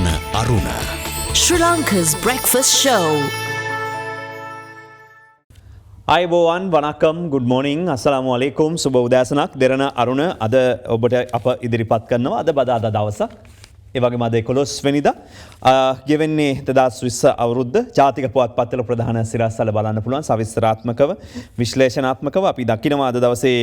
දෙරණ අරුණ. Sri Lanka's breakfast show. අයිබෝවන් වනකම් good morning assalamu alaikum සුබ උදෑසනක් දෙරණ අරුණ අද ඔබට අප ඉදිරිපත් කරනවා අද බදාදා දවසක් ඒ වගේම අද 11 වෙනිදා ගෙවෙන්නේ 2020 අවුරුද්ද ජාතික පුවත්පත්වල ප්‍රධාන සිරස්තල බලන්න පුළුවන් සවිස්තරාත්මකව විශ්ලේෂණාත්මකව අපි දකිනවා අද දවසේ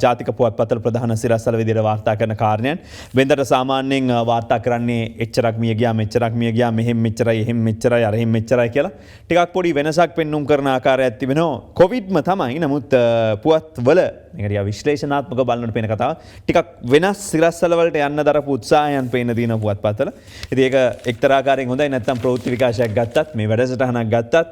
ජාතික පුවත්පත්වල ප්‍රධාන සිරස්තල විදිහට වාර්තා කරන කාරණයන් වෙනදට සාමාන්‍යයෙන් වාර්තා කරන්නේ එච්චරක් මිය ගියා මෙච්චරක් මිය ගියා මෙහෙම මෙච්චරයි එහෙම මෙච්චරයි අර එහෙම මෙච්චරයි කියලා ටිකක් පොඩි වෙනසක් පෙන්눔 කරන ආකාරයක් තිබෙනවා කොවිඩ්ම තමයි නමුත් පුවත්වල මේකට විශ්ලේෂණාත්මක බලනකොට පේන කතාව ටිකක් වෙනස් සිරස්තල වලට යන්න දරපු උත්සාහයන් පේන දින පුවත්පත්වල. ඉතින් ඒක එක්තරා ආකාරයෙන් හොඳයි නැත්නම් ප්‍රවෘත්ති විකාශයක් ගත්තත් මේ වැඩසටහනක් ගත්තත්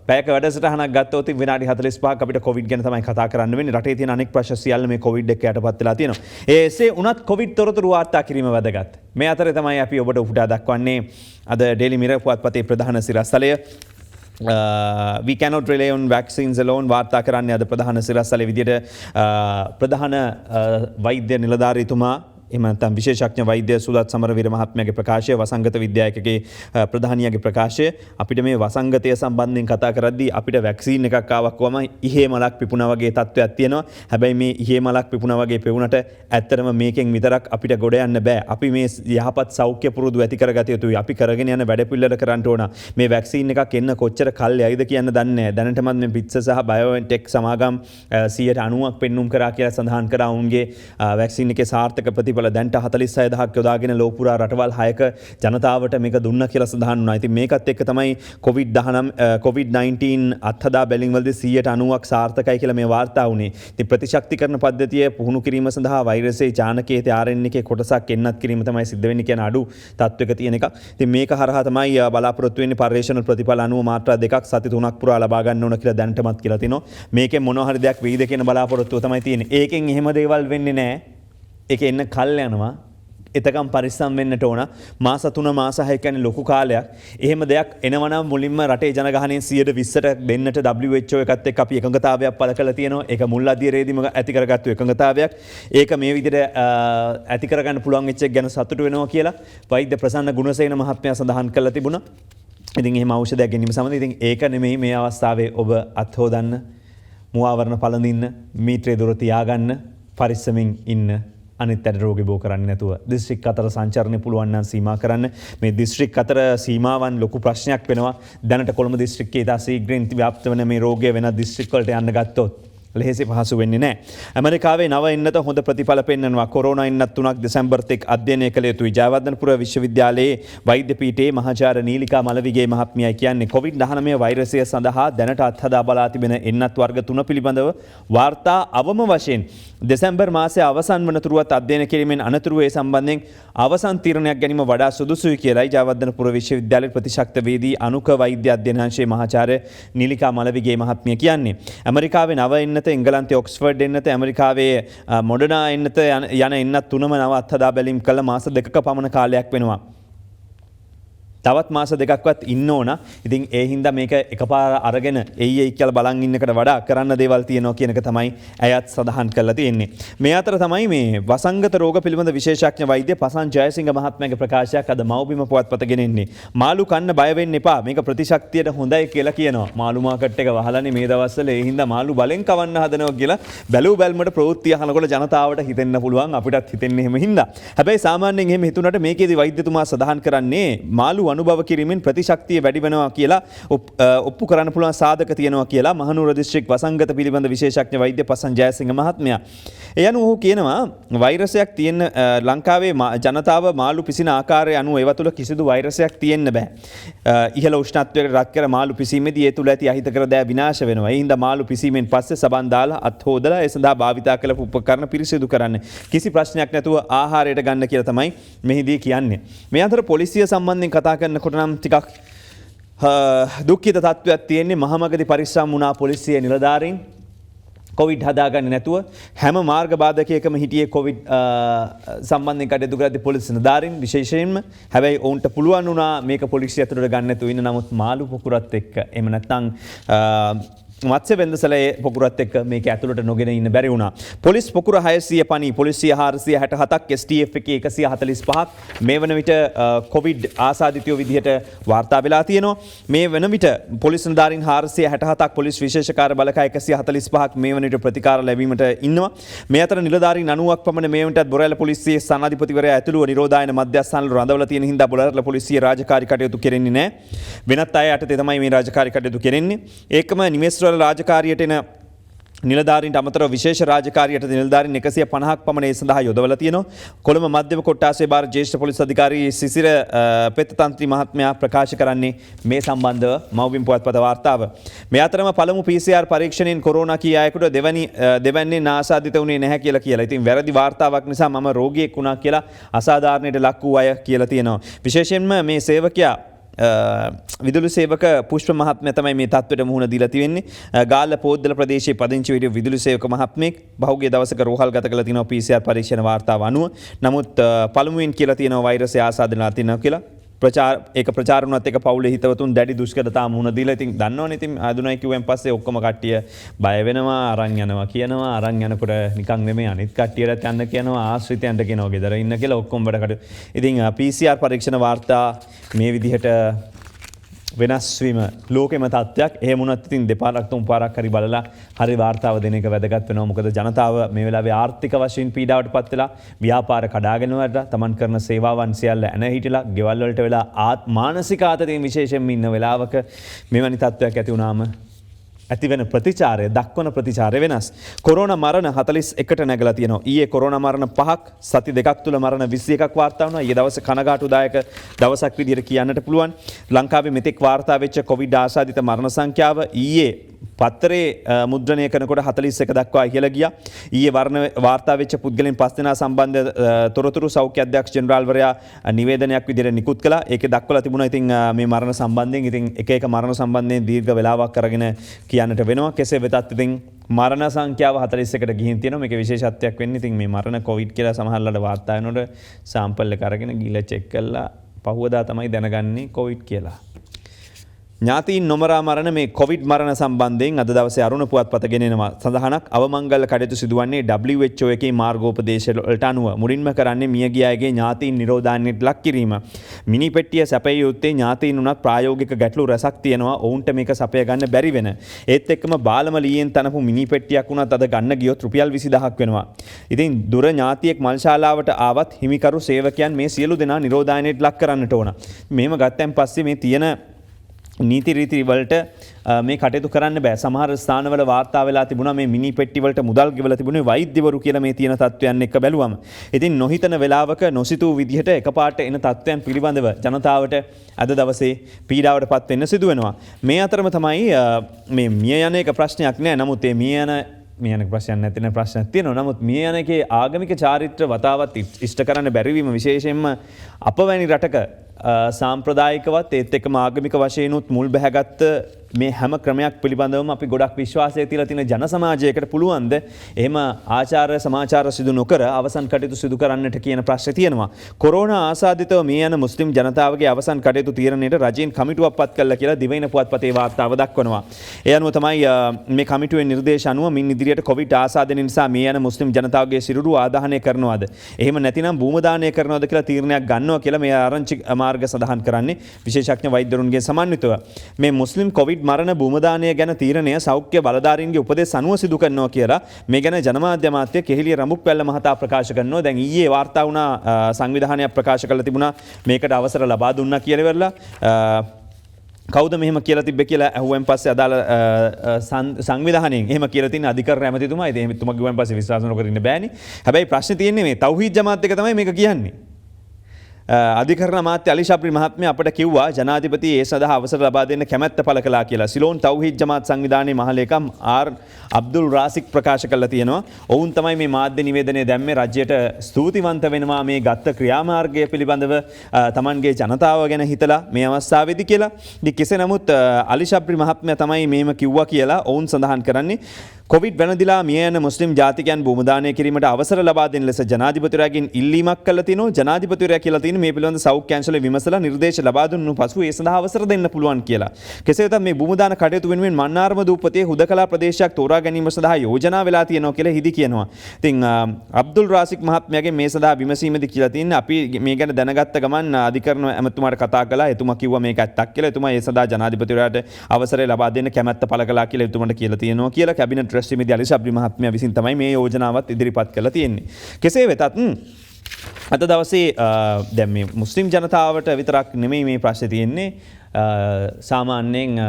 පැයක වැඩසටහනක් ගත්තොත් විනාඩි 45ක් අපිට කොවිඩ් ගැන තමයි කතා කරන්න වෙන්නේ. රටේ තියෙන අනෙක් ප්‍රශ්න සියල්ල මේ කොවිඩ් එක්ක යටපත් වෙලා තියෙනවා. එසේ උනත් කොවිඩ් තොරතුරු වාර්තා කිරීම වැදගත්. මේ අතරේ තමයි අපි ඔබට උපුටා දක්වන්නේ අද ඩේලි මිරර් පුවත්පතේ ප්‍රධාන සිරස්තලය we cannot rely on vaccines alone වාර්තා කරන්නේ අද ප්‍රධාන සිරස්තලයේ විදියට ප්‍රධාන වෛද්‍ය නිලධාරීතුමා එහෙම නැත්නම් විශේෂඥ වෛද්‍ය සුදත් සමරවීර මහත්මයාගේ ප්‍රකාශය වසංගත විද්‍යායකගේ ප්‍රධානියාගේ ප්‍රකාශය අපිට මේ වසංගතය සම්බන්ධයෙන් කතා කරද්දී අපිට වැක්සින් එකක් ආවක් වම ඉහේ මලක් පිපුණා වගේ තත්ත්වයක් තියෙනවා. හැබැයි මේ ඉහේ මලක් පිපුණා වගේ පෙවුනට ඇත්තටම මේකෙන් විතරක් අපිට ගොඩ යන්න බෑ. අපි මේ යහපත් සෞඛ්‍ය පුරුදු ඇති කරගත යුතුයි. අපි කරගෙන යන වැඩපිළිවෙල කරන්න ඕන. මේ වැක්සින් එකක් එන්න කොච්චර කල් යයිද කියන්න දන්නේ නැහැ. දැනටමත් මේ පිට්ස සහ බයෝඑන්ටෙක් සමාගම් 90%ක් පෙන්눔 කරා කියලා සඳහන් කරා. ඔවුන්ගේ වැක්සින් එකේ සාර්ථක ප්‍රතිඵල දැන්ට 46000ක් යොදාගෙන ලෝක පුරා රටවල් 6ක ජනතාවට මේක දුන්නා කියලා සඳහන් වුණා. ඉතින් මේකත් එක්ක තමයි COVID-19 අත්හදා බැලීම් වලදී 90%ක් සාර්ථකයි කියලා මේ වාර්තා වුණේ. ඉතින් ප්‍රතිශක්තිකරණ පද්ධතිය පුහුණු කිරීම සඳහා වෛරසයේ ජානකයේ RNA එකේ කොටසක් එන්නත් කිරීම තමයි සිද්ධ වෙන්නේ කියන අඩු තත්වයක තියෙන එක. ඉතින් මේක හරහා තමයි බලාපොරොත්තු වෙන්නේ පර්යේෂණ ප්‍රතිඵල අනුව මාත්‍රා දෙකක් සති 3ක් පුරා ලබා ගන්න ඕන කියලා දැනටමත් කියලා තිනවා. මේකෙන් මොනවා හරි දෙයක් වෙයිද කියන බලාපොරොත්තුව තමයි තියෙන්නේ. ඒකෙන් එහෙම දේවල් වෙන්නේ නැහැ. ඒක එන්න කල් යනවා. එතකම් පරිස්සම් වෙන්නට ඕන. මාස 3 මාස 6 කියන්නේ ලොකු කාලයක්. එහෙම දෙයක් එනවනම් මුලින්ම රටේ ජනගහනයෙන් 120ට දෙන්නට WHO එකත් එක්ක අපි එකඟතාවයක් පළ කළා තියෙනවා. ඒක මුල් අධීරයේදීම ඇති කරගත්තු එකඟතාවයක්. ඒක මේ විදිහට ඇති කරගන්න පුළුවන් වෙච්ච එක ගැන සතුටු වෙනවා කියලා වෛද්‍ය ප්‍රසන්න ගුණසේන මහත්මයා සඳහන් කළා තිබුණා. ඉතින් එහෙම ඖෂධයක් ගැනීම සම්බන්ධයෙන් ඉතින් ඒක නෙමෙයි මේ අවස්ථාවේ ඔබ අත්හොදන්න, මුවාවරණ පළඳින්න, මීටරේ දුර තියාගන්න, පරිස්සමින් ඉන්න. අනිත් අතට රෝගී බෝ කරන්නේ නැතුව දිස්ත්‍රික් අතර සංචරණය පුළුවන් නම් සීමා කරන්න. මේ දිස්ත්‍රික් අතර සීමාවන් ලොකු ප්‍රශ්නයක් වෙනවා. දැනට කොළඹ දිස්ත්‍රික්කයේ ඉතා ශීඝ්‍රයෙන් ව්‍යාප්ත වෙන මේ රෝගය වෙනත් දිස්ත්‍රික් වලට යන්න ගත්තොත් ලෙහෙසි පහසු වෙන්නේ නැහැ. ඇමරිකාවේ නව එන්නත හොඳ ප්‍රතිඵල පෙන්වනවා. කොරෝනා එන්නත් 3ක් දෙසැම්බර් 1 අධ්‍යයනය කළ යුතුයි. ජයවර්ධනපුර විශ්වවිද්‍යාලයේ වෛද්‍ය පීඨයේ මහාචාර්ය නීලිකා මලවිගේ මහත්මියයි කියන්නේ COVID-19 වෛරසය සඳහා දැනට අත්හදා බලා තිබෙන එන්නත් වර්ග 3 පිළිබඳව වාර්තා අවම වශයෙන් දෙසැම්බර් මාසයේ අවසන් වනතුරුවත් අධ්‍යයන කිරීමෙන් අනතුරු ඒ සම්බන්ධයෙන් අවසන් තීරණයක් ගැනීම වඩා සුදුසුයි කියලායි ජයවර්ධනපුර විශ්වවිද්‍යාලයේ ප්‍රතිශක්තවේදී අනුක වෛද්‍ය අධ්‍යයනාංශයේ මහාචාර්ය නීලිකා මලවිගේ මහත්මිය කියන්නේ. ඇමරිකාවේ නව එන්නත එංගලන්තයේ ඔක්ස්ෆර්ඩ් එන්නත ඇමරිකාවේ මොඩර්නා එන්නත යන එන්නත් තුනම නව අත්හදා බැලීම් කළ මාස 2ක පමණ කාලයක් වෙනවා. තවත් මාස දෙකක්වත් ඉන්න ඕන. ඉතින් ඒ හින්දා මේක එකපාර අරගෙන එයි කියලා බලන් ඉන්නකට වඩා කරන්න දේවල් තියෙනවා කියන එක තමයි ඇයත් සඳහන් කරලා තියෙන්නේ. මේ අතර තමයි මේ වසංගත රෝග පිළිබඳ විශේෂඥ වෛද්‍ය පසන් ජයසිංහ මහත්මයාගේ ප්‍රකාශයක් අද මව්බිම පුවත්පත ගෙනෙන්නේ. මාළු කන්න බය වෙන්න එපා. මේක ප්‍රතිශක්තියට හොඳයි කියලා කියනවා. මාළු මාකට් එක වහලානේ මේ දවස්වල ඒ හින්දා මාළු බලෙන් කවන්න හදනවා කියලා බැලූ බැල්මට ප්‍රවෘත්ති අහනකොට ජනතාවට හිතෙන්න පුළුවන්. අපිටත් හිතෙන්නේ එහෙම හින්දා. හැබැයි සාමාන්‍යයෙන් එහෙම හිතුණාට මේකේදී වෛද්‍යතුමා සඳහන් කරන්නේ මාළු අනුභව කිරීමෙන් ප්‍රතිශක්තිය වැඩි වෙනවා කියලා ඔප්පු කරන්න පුළුවන් සාධක තියෙනවා කියලා මහනුවර දිස්ත්‍රික් වසංගත පිළිබඳ විශේෂඥ වෛද්‍ය පසන් ජයසිංහ මහත්මයා. ඒ අනුව ඔහු කියනවා වෛරසයක් තියෙන ලංකාවේ ජනතාව මාළු පිසින ආකාරය අනුව ඒව තුළ කිසිදු වෛරසයක් තියෙන්න බෑ. ඉහළ උෂ්ණත්වයකට රත් කර මාළු පිසීමේදී ඒ තුළ ඇති අහිතකර දෑ විනාශ වෙනවා. ඒ හින්දා මාළු පිසීමෙන් පස්සේ සබන් දාලා අත් හොදලා ඒ සඳහා භාවිතා කළ උපකරණ පිරිසිදු කරන්න. කිසි ප්‍රශ්නයක් නැතුව ආහාරයට ගන්න කියලා තමයි මෙහිදී කියන්නේ. මේ අතර පොලිසිය සම්බන්ධයෙන් කතා කරනකොට නම් ටිකක් දුක්ඛිත තත්ත්වයක් තියෙන්නේ. මහමගදී පරිස්සම් වුණා පොලිසිය නිලධාරීන් කොවිඩ් හදාගන්නේ නැතුව හැම මාර්ග බාධකයකම හිටියේ කොවිඩ් සම්බන්ධයෙන් කටයුතු කරද්දී පොලිස් නිලධාරීන් විශේෂයෙන්ම. හැබැයි ඔවුන්ට පුළුවන් වුණා මේක පොලිසිය අතට ගන්න නැතුව ඉන්න. නමුත් මාළු පොකුරත් එක්ක එහෙම නැත්නම් මත්ස්‍ය වෙළඳසැලේ පොකුරත් එක්ක මේක ඇතුළට නොගෙන ඉන්න බැරි වුණා. පොලිස් පොකුර 600 පනි, පොලිසිය 467ක්, STF එකේ 145ක් මේ වන විට කොවිඩ් ආසාදිතයෝ විදිහට වාර්තා වෙලා තියෙනවා. මේ වන විට පොලිස් නිලධාරීන් 467ක්, පොලිස් විශේෂ කාර්ය බළකාය 145ක් මේ වන විට ප්‍රතිකාර ලැබීමට ඉන්නවා. මේ අතර නිලධාරීන් 90ක් පමණ මේ වනටත් බොරැල්ල පොලිසියේ සනාධිපතිවරයා ඇතුළුව නිරෝධායන මධ්‍යස්ථානවල රඳවලා තියෙන හින්දා බොරැල්ල පොලිසිය රාජකාරී කටයුතු කෙරෙන්නේ නැහැ. වෙනත් අය යටතේ තමයි මේ රාජකාරී කටයුතු කෙරෙන්නේ. ඒකම නිවෙස් රාජකාරියට එන නිලධාරීන්ට අමතරව විශේෂ රාජකාරියට නිලධාරීන් 150ක් පමණ ඒ සඳහා යොදවලා තියෙනවා. කොළඹ මධ්‍යම කොට්ටාසේ භාර ජ්‍යෙෂ්ඨ පොලිස් අධිකාරී සිසිර පෙත්තතන්ත්‍රි මහත්මයා ප්‍රකාශ කරන්නේ මේ සම්බන්ධව මව්බිම් පුවත්පත වාර්තාව. මේ අතරම පළමු PCR පරීක්ෂණයෙන් කොරෝනා කී අයෙකුට දෙවැන්නේ නාසාදිත වුණේ නැහැ කියලා. ඉතින් වැරදි වාර්තාවක් නිසා මම රෝගියෙක් වුණා කියලා අසාධාරණයට ලක් වූ අය කියලා තියෙනවා. විශේෂයෙන්ම මේ සේවකයා විදුලි සේවක පුෂ්ප මහත්මයා තමයි මේ තත්ත්වයට මුහුණ දීලා තියෙන්නේ. ගාල්ල පොද්දල ප්‍රදේශයේ පදිංචි විදිහේ විදුලි සේවක මහත්මයෙක් බහුගිය දවසක රෝහල්ගත කළ තිනවා PCR පරීක්ෂණ වාර්තාව අනුව. නමුත් පළමුවෙන් කියලා තියෙනවා වෛරසය ආසාදනලා තිනවා කියලා. ඒක ප්‍රචාර වුණත් ඒක පවුලේ හිතවතුන් දැඩි දුෂ්කරතා මුහුණ දීලා. ඉතින් දන්නවනේ ඉතින් ආදුනයි කිව්වෙන් පස්සේ ඔක්කොම කට්ටිය බය වෙනවා, අරන් යනවා කියනවා. අරන් යනකොට නිකන් නෙමෙයි අනිත් කට්ටියට යන්න කියනවා, ආශ්‍රිතයන්ට කියනවා ගෙදර ඉන්න කියලා ඔක්කොම වැඩ කටයුතු. ඉතින් PCR පරීක්ෂණ වාර්තා මේ විදිහට වෙනස් වීම ලෝකෙම තත්ත්වයක්. එහෙම වුණත් ඉතින් දෙපාරක් තුන් පාරක් හරි බලලා හරි වාර්තාව දෙන එක වැදගත් වෙනවා. මොකද ජනතාව මේ වෙලාවේ ආර්ථික වශයෙන් පීඩාවට පත් වෙලා, ව්‍යාපාර කඩාගෙන වලට, තමන් කරන සේවාවන් සියල්ල ඇන හිටලා, ගෙවල් වලට වෙලා මානසික ආතතියෙන් විශේෂයෙන්ම ඉන්න වෙලාවක මෙවැනි තත්ත්වයක් ඇති වුණාම ඇතිවෙන ප්‍රතිචාරය, දක්වන ප්‍රතිචාරය වෙනස්. කොරෝනා මරණ 41ට නැගලා තියෙනවා. ඊයේ කොරෝනා මරණ 5ක්, සති දෙකක් තුල මරණ 21ක් වාර්තා වුණා. ඊයේ දවසේ කනගාටුදායක දවසක් විදිහට කියන්නට පුළුවන්. ලංකාවේ මෙතෙක් වාර්තා වෙච්ච කොවිඩ් ආසාදිත මරණ සංඛ්‍යාව ඊයේ පත්තරේ මුද්‍රණය කරනකොට 41 දක්වා ඉහළ ගියා. ඊයේ වාර්තා වෙච්ච පුද්ගලයන් 5 දෙනා සම්බන්ධ තොරතුරු සෞඛ්‍ය අධ්‍යක්ෂ ජෙනරාල්වරයා නිවේදනයක් විදිහට නිකුත් කළා. ඒකේ දක්වලා තිබුණා ඉතින් මේ මරණ සම්බන්ධයෙන් ඉතින් එක මරණ සම්බන්ධයෙන් දීර්ඝ වේලාවක් අරගෙන කියන්නට වෙනවා. කෙසේ වෙතත් ඉතින් මරණ සංඛ්‍යාව 41කට ගිහින් තියෙනවා. මේක විශේෂත්වයක් වෙන්නේ ඉතින් මේ මරණ කොවිඩ් කියලා සමහරවල්ලාට වාර්තා වෙනකොට සාම්පල් එක අරගෙන ගිහලා චෙක් කළා පහුවදා තමයි දැනගන්නේ කොවිඩ් කියලා. ඥාතීන් නොමරා මරණ මේ කොවිඩ් මරණ සම්බන්ධයෙන් අද දවසේ අරුණ පුවත්පත ගෙනෙනවා සඳහනක්. අවමංගල කටයුතු සිදුවන්නේ WHO එකේ මාර්ගෝපදේශ වලට අනුව. මුලින්ම කරන්නේ මියගිය අයගේ ඥාතීන් නිරෝධායනයට ලක් කිරීම. මිනි පෙට්ටිය සැපය යුත්තේ ඥාතීන් උනත් ප්‍රායෝගික ගැටලු රසක් තියෙනවා. ඔවුන්ට මේක සපය ගන්න බැරි වෙන. ඒත් එක්කම බාලම ලීයෙන් තනපු මිනි පෙට්ටියක් උනත් අද ගන්න ගියොත් රුපියල් 20000ක් වෙනවා. ඉතින් දුර ඥාතියෙක් මල්ශාලාවට ආවත් හිමිකරු සේවකයන් මේ සියලු දෙනා නිරෝධායනයට ලක් කරන්නට ඕන. මෙහෙම ගත්තන් පස්සේ මේ තියෙන නීති රීති වලට මේ කටයුතු කරන්න බෑ. සමහර ස්ථානවල වාර්තා වෙලා තිබුණා මේ මිනි පෙට්ටි වලට මුදල් ගෙවලා තිබුණේ වෛද්‍යවරු කියලා මේ තියෙන තත්ත්වයන් එක්ක බැලුවම. ඉතින් නොහිතන වෙලාවක නොසිතූ විදිහට එකපාරට එන තත්ත්වයන් පිළිබඳව ජනතාවට අද දවසේ පීඩාවටපත් වෙන්න සිදු වෙනවා. මේ අතරම තමයි මේ මිය යන එක ප්‍රශ්නයක් නෑ. නමුත් මේ මිය යන ප්‍රශ්නයක් නැතින ප්‍රශ්නයක් තියෙනවා. නමුත් මිය යන එකේ ආගමික චාරිත්‍ර වතාවත් ඉෂ්ට කරන්න බැරි වීම විශේෂයෙන්ම අපවැනි රටක සාම්ප්‍රදායිකවත් ඒත් එක්කම ආගමික වශයෙන්ුත් මුල් බැහැගත්ත මේ හැම ක්‍රමයක් පිළිබඳවම අපි ගොඩක් විශ්වාසය තියලා තියෙන ජන සමාජයකට පුළුවන්ද එහෙම ආචාර සමාචාර සිදු නොකර අවසන් කටයුතු සිදු කරන්නට කියන ප්‍රශ්නේ තියෙනවා. කොරෝනා ආසාදිතව මේ යන මුස්ලිම් ජනතාවගේ අවසන් කටයුතු තීරණයට රජයෙන් කමිටුවක් පත් කළා කියලා දිවයින පුවත්පතේ වාර්තාව දක්වනවා. ඒ අනුව තමයි මේ කමිටුවේ නිර්දේශ අනුව මින් ඉදිරියට කොවිඩ් ආසාදනය නිසා මේ යන මුස්ලිම් ජනතාවගේ සිරුරු ආදාහනය කරනවාද එහෙම නැතිනම් භූම දානය කරනවාද කියලා තීරණයක් ගන්නවා කියලා මේ ආරංචි මාර්ග සඳහන් කරන්නේ විශේෂඥ වෛද්‍යවරුන්ගේ සමන්විතව. මේ මුස්ලිම් කොවිඩ් මරණ භූමදානය ගැන තීරණය සෞඛ්‍ය බලධාරීන්ගේ උපදෙස් අනුව සිදු කරනවා කියලා මේ ගැන ජනමාධ්‍ය අමාත්‍ය කෙහෙලිය රඹුක්වැල්ල මහතා ප්‍රකාශ කරනවා. දැන් ඊයේ වාර්තා වුණා සංවිධානයක් ප්‍රකාශ කරලා තිබුණා මේකට අවසර ලබා දුන්නා කියලා ඉවරලා කවුද මෙහෙම කියලා තිබ්බේ කියලා අහුවෙන් පස්සේ අදාළ සංවිධානයෙන් එහෙම කියලා තියෙන අධිකරණ ඇමතිතුමා ඉතින් එහෙම තුමා ගිහුවන් පස්සේ විශ්වාස නොකර ඉන්න බෑනේ. හැබැයි ප්‍රශ්නේ තියෙන්නේ මේ තෞහීද් ජමාත් එක තමයි මේක කියන්නේ. අධිකරණ අමාත්‍ය අලි ශබ්රි මහත්මයා අපට කිව්වා ජනාධිපති ඒ සඳහා අවසර ලබා දෙන්න කැමැත්ත පළ කළා කියලා. සිලෝන් තෞහීද් ජමාත් සංවිධානයේ මහලේකම් ආර් අබ්දුල් රාසික් ප්‍රකාශ කළා තියෙනවා. ඔවුන් තමයි මේ මාධ්‍ය නිවේදනය දැම්මේ රජයට ස්තුතිවන්ත වෙනවා මේ ගත්ත ක්‍රියාමාර්ගය පිළිබඳව තමන්ගේ ජනතාව ගැන හිතලා මේ අවස්ථාවේදී කියලා. ඉතින් කෙසේ නමුත් අලි ශබ්රි මහත්මයා තමයි මේම කිව්වා කියලා ඔවුන් සඳහන් කරන්නේ. කොවිඩ් වැළඳිලා මිය යන මුස්ලිම් ජාතිකයන් භූමදානය කිරීමට අවසර ලබා දෙන ලෙස ජනාධිපතිවරයාගෙන් ඉල්ලීමක් කළා තිනෝ. ජනාධිපතිවරයා කියලා තියෙන මේ පිළිබඳ සෞඛ්‍ය අංශවල විමසලා නිර්දේශ ලබා දුන්නු පසු ඒ සඳහා අවසර දෙන්න පුළුවන් කියලා. කෙසේ වෙතත් මේ භූමදාන කටයුතු වෙනුවෙන් මන්නාරම දූපතේ හුදකලා ප්‍රදේශයක් තෝරා ගැනීම සඳහා යෝජනා වෙලා තියෙනවා කියලා හිදි කියනවා. ඉතින් අබ්දුල් රාසික් මහත්මයාගෙන් මේ සඳහා විමසීමේදී කියලා තියෙන්නේ අපි මේ ගැන දැනගත්ත ගමන් අධිකරණ ඇමතුමාට කතා කළා. එතුමා කිව්වා මේක ඇත්තක් කියලා. එතුමා ඒ සඳහා ජනාධිපතිවරයාට අවසරය ලබා දෙන්න කැමැත්ත පළ කළා කියලා එතුමාට කියලා තියෙනවා කියලා කැබිනට් රැස්වීමේදී අලි ශබ්රි මහත්මයා විසින් තමයි මේ යෝජනාවත් ඉදිරිපත් කරලා තියෙන්නේ. කෙසේ වෙතත් අද දවසේ දැන් මේ මුස්ලිම් ජනතාවට විතරක් නෙමෙයි මේ ප්‍රශ්නේ තියෙන්නේ. සාමාන්‍යයෙන්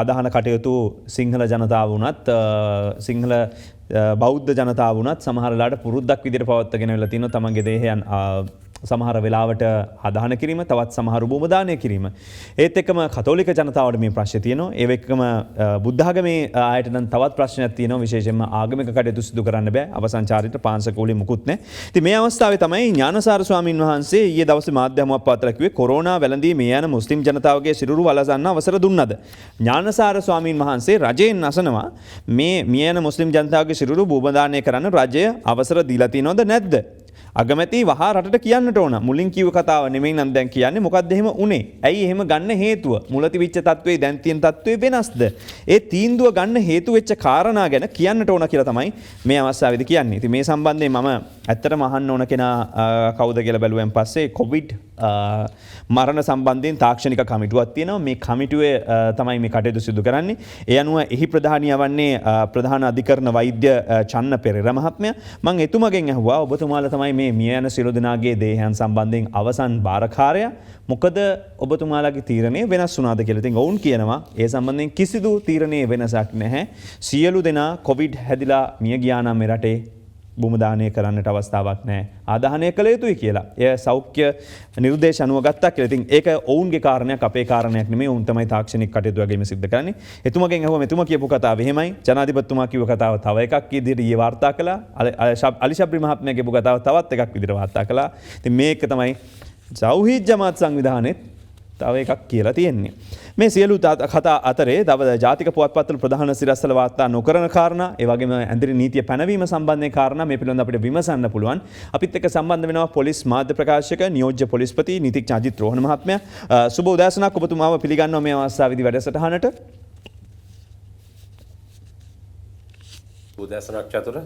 ආදාහන කටයුතු සිංහල ජනතාව වුණත් සිංහල බෞද්ධ ජනතාව වුණත් සමහර වෙලාවට පුරුද්දක් විදිහට පවත්වාගෙන වෙලා තියෙනවා තමන්ගේ දේහයන් සමහර වෙලාවට ආදාහන කිරීම, තවත් සමහරු භූමදානය කිරීම. ඒත් එක්කම කතෝලික ජනතාවට මේ ප්‍රශ්නේ තියෙනවා. ඒ එක්කම බුද්ධ ආගමේ ආයත නම් තවත් ප්‍රශ්නයක් තියෙනවා. විශේෂයෙන්ම ආගමික කටයුතු සිදු කරන්න බෑ. අවසන් චාරිත්‍ර පාංශකෝලේ මුකුත් නැහැ. ඉතින් මේ අවස්ථාවේ තමයි ඥානසාර ස්වාමින් වහන්සේ ඊයේ දවසේ මාධ්‍ය හමුවක් පවත්වලා කිව්වේ කොරෝනා වැළඳී මේ යන මුස්ලිම් ජනතාවගේ සිරුරු වලසන්න අවසර දුන්නද? ඥානසාර ස්වාමින් වහන්සේ රජයෙන් අසනවා මේ මිය යන මුස්ලිම් ජනතාවගේ සිරුරු භූමදානය කරන්න රජය අවසර දීලා තියෙනවද නැද්ද? අගමැති වහා රටට කියන්නට ඕන. මුලින් කිව්ව කතාව නෙමෙයි නම් දැන් කියන්නේ. මොකක්ද එහෙම උනේ? ඇයි එහෙම ගන්න හේතුව? මුලති විච්ච තත්ත්වේ දැන් තියෙන තත්ත්වේ වෙනස්ද? ඒ තීන්දුව ගන්න හේතු වෙච්ච කාරණා ගැන කියන්නට ඕන කියලා තමයි මේ අවස්ථාවේදී කියන්නේ. ඉතින් මේ සම්බන්ධයෙන් මම ඇත්තටම අහන්න ඕන කෙනා කවුද කියලා බැලුවෙන් පස්සේ කොවිඩ් මරණ සම්බන්ධයෙන් තාක්ෂණික කමිටුවක් තියෙනවා. මේ කමිටුවේ තමයි මේ කටයුතු සිදු කරන්නේ. ඒ අනුව එහි ප්‍රධානිය වන්නේ ප්‍රධාන අධිකරණ වෛද්‍ය චන්න පෙරේරා මහත්මයා. මම එතුමගෙන් අහුවා ඔබතුමාලා තමයි මේ මිය යන සියලු දෙනාගේ දේහයන් සම්බන්ධයෙන් අවසන් බාරකාරයා. මොකද ඔබතුමාලාගේ තීරණය වෙනස් වුණාද කියලා. ඉතින් ඔවුන් කියනවා ඒ සම්බන්ධයෙන් කිසිදු තීරණයේ වෙනසක් නැහැ. සියලු දෙනා කොවිඩ් හැදිලා මිය ගියා නම් මේ රටේ භූමදානය කරන්නට අවස්ථාවක් නැහැ. ආදාහනය කළ යුතුයි කියලා. එය සෞඛ්‍ය නිර්දේශ අනුව ගත්තා කියලා. ඉතින් ඒක ඔවුන්ගේ කාරණයක් අපේ කාරණයක් නෙමෙයි. ඔවුන් තමයි තාක්ෂණික කටයුතු වගේම සිද්ධ කරන්නේ. එතුමගෙන් අහුවම එතුමා කියපු කතාව එහෙමයි. ජනාධිපතිතුමා කිව්ව කතාව තව එකක් විදිහට ඊයේ වාර්තා කළා. අලි ශබ්රි මහත්මයා කියපු කතාව තවත් එකක් විදිහට වාර්තා කළා. ඉතින් මේක තමයි තෞහීද් ජමාත් සංවිධානයේත් තව එකක් කියලා තියෙන්නේ. මේ සියලු කතා අතරේ ජාතික පුවත්පත්වල ප්‍රධාන සිරස්තල වාර්තා නොකරන කාරණා, ඒ වගේම ඇඳිරි නීතිය පැනවීම සම්බන්ධයෙන් කාරණා මේ පිළිබඳව අපිට විමසන්න පුළුවන්. අපිත් එක්ක සම්බන්ධ වෙනවා පොලිස් මාධ්‍ය ප්‍රකාශක නියෝජ්‍ය පොලිස්පති නීතිඥ අජිත් රෝහණ මහත්මයා. සුබ උදෑසනක් ඔබතුමාව පිළිගන්නවා මේ අවස්ථාවේදී වැඩසටහනට. උදෑසනක් චතුර.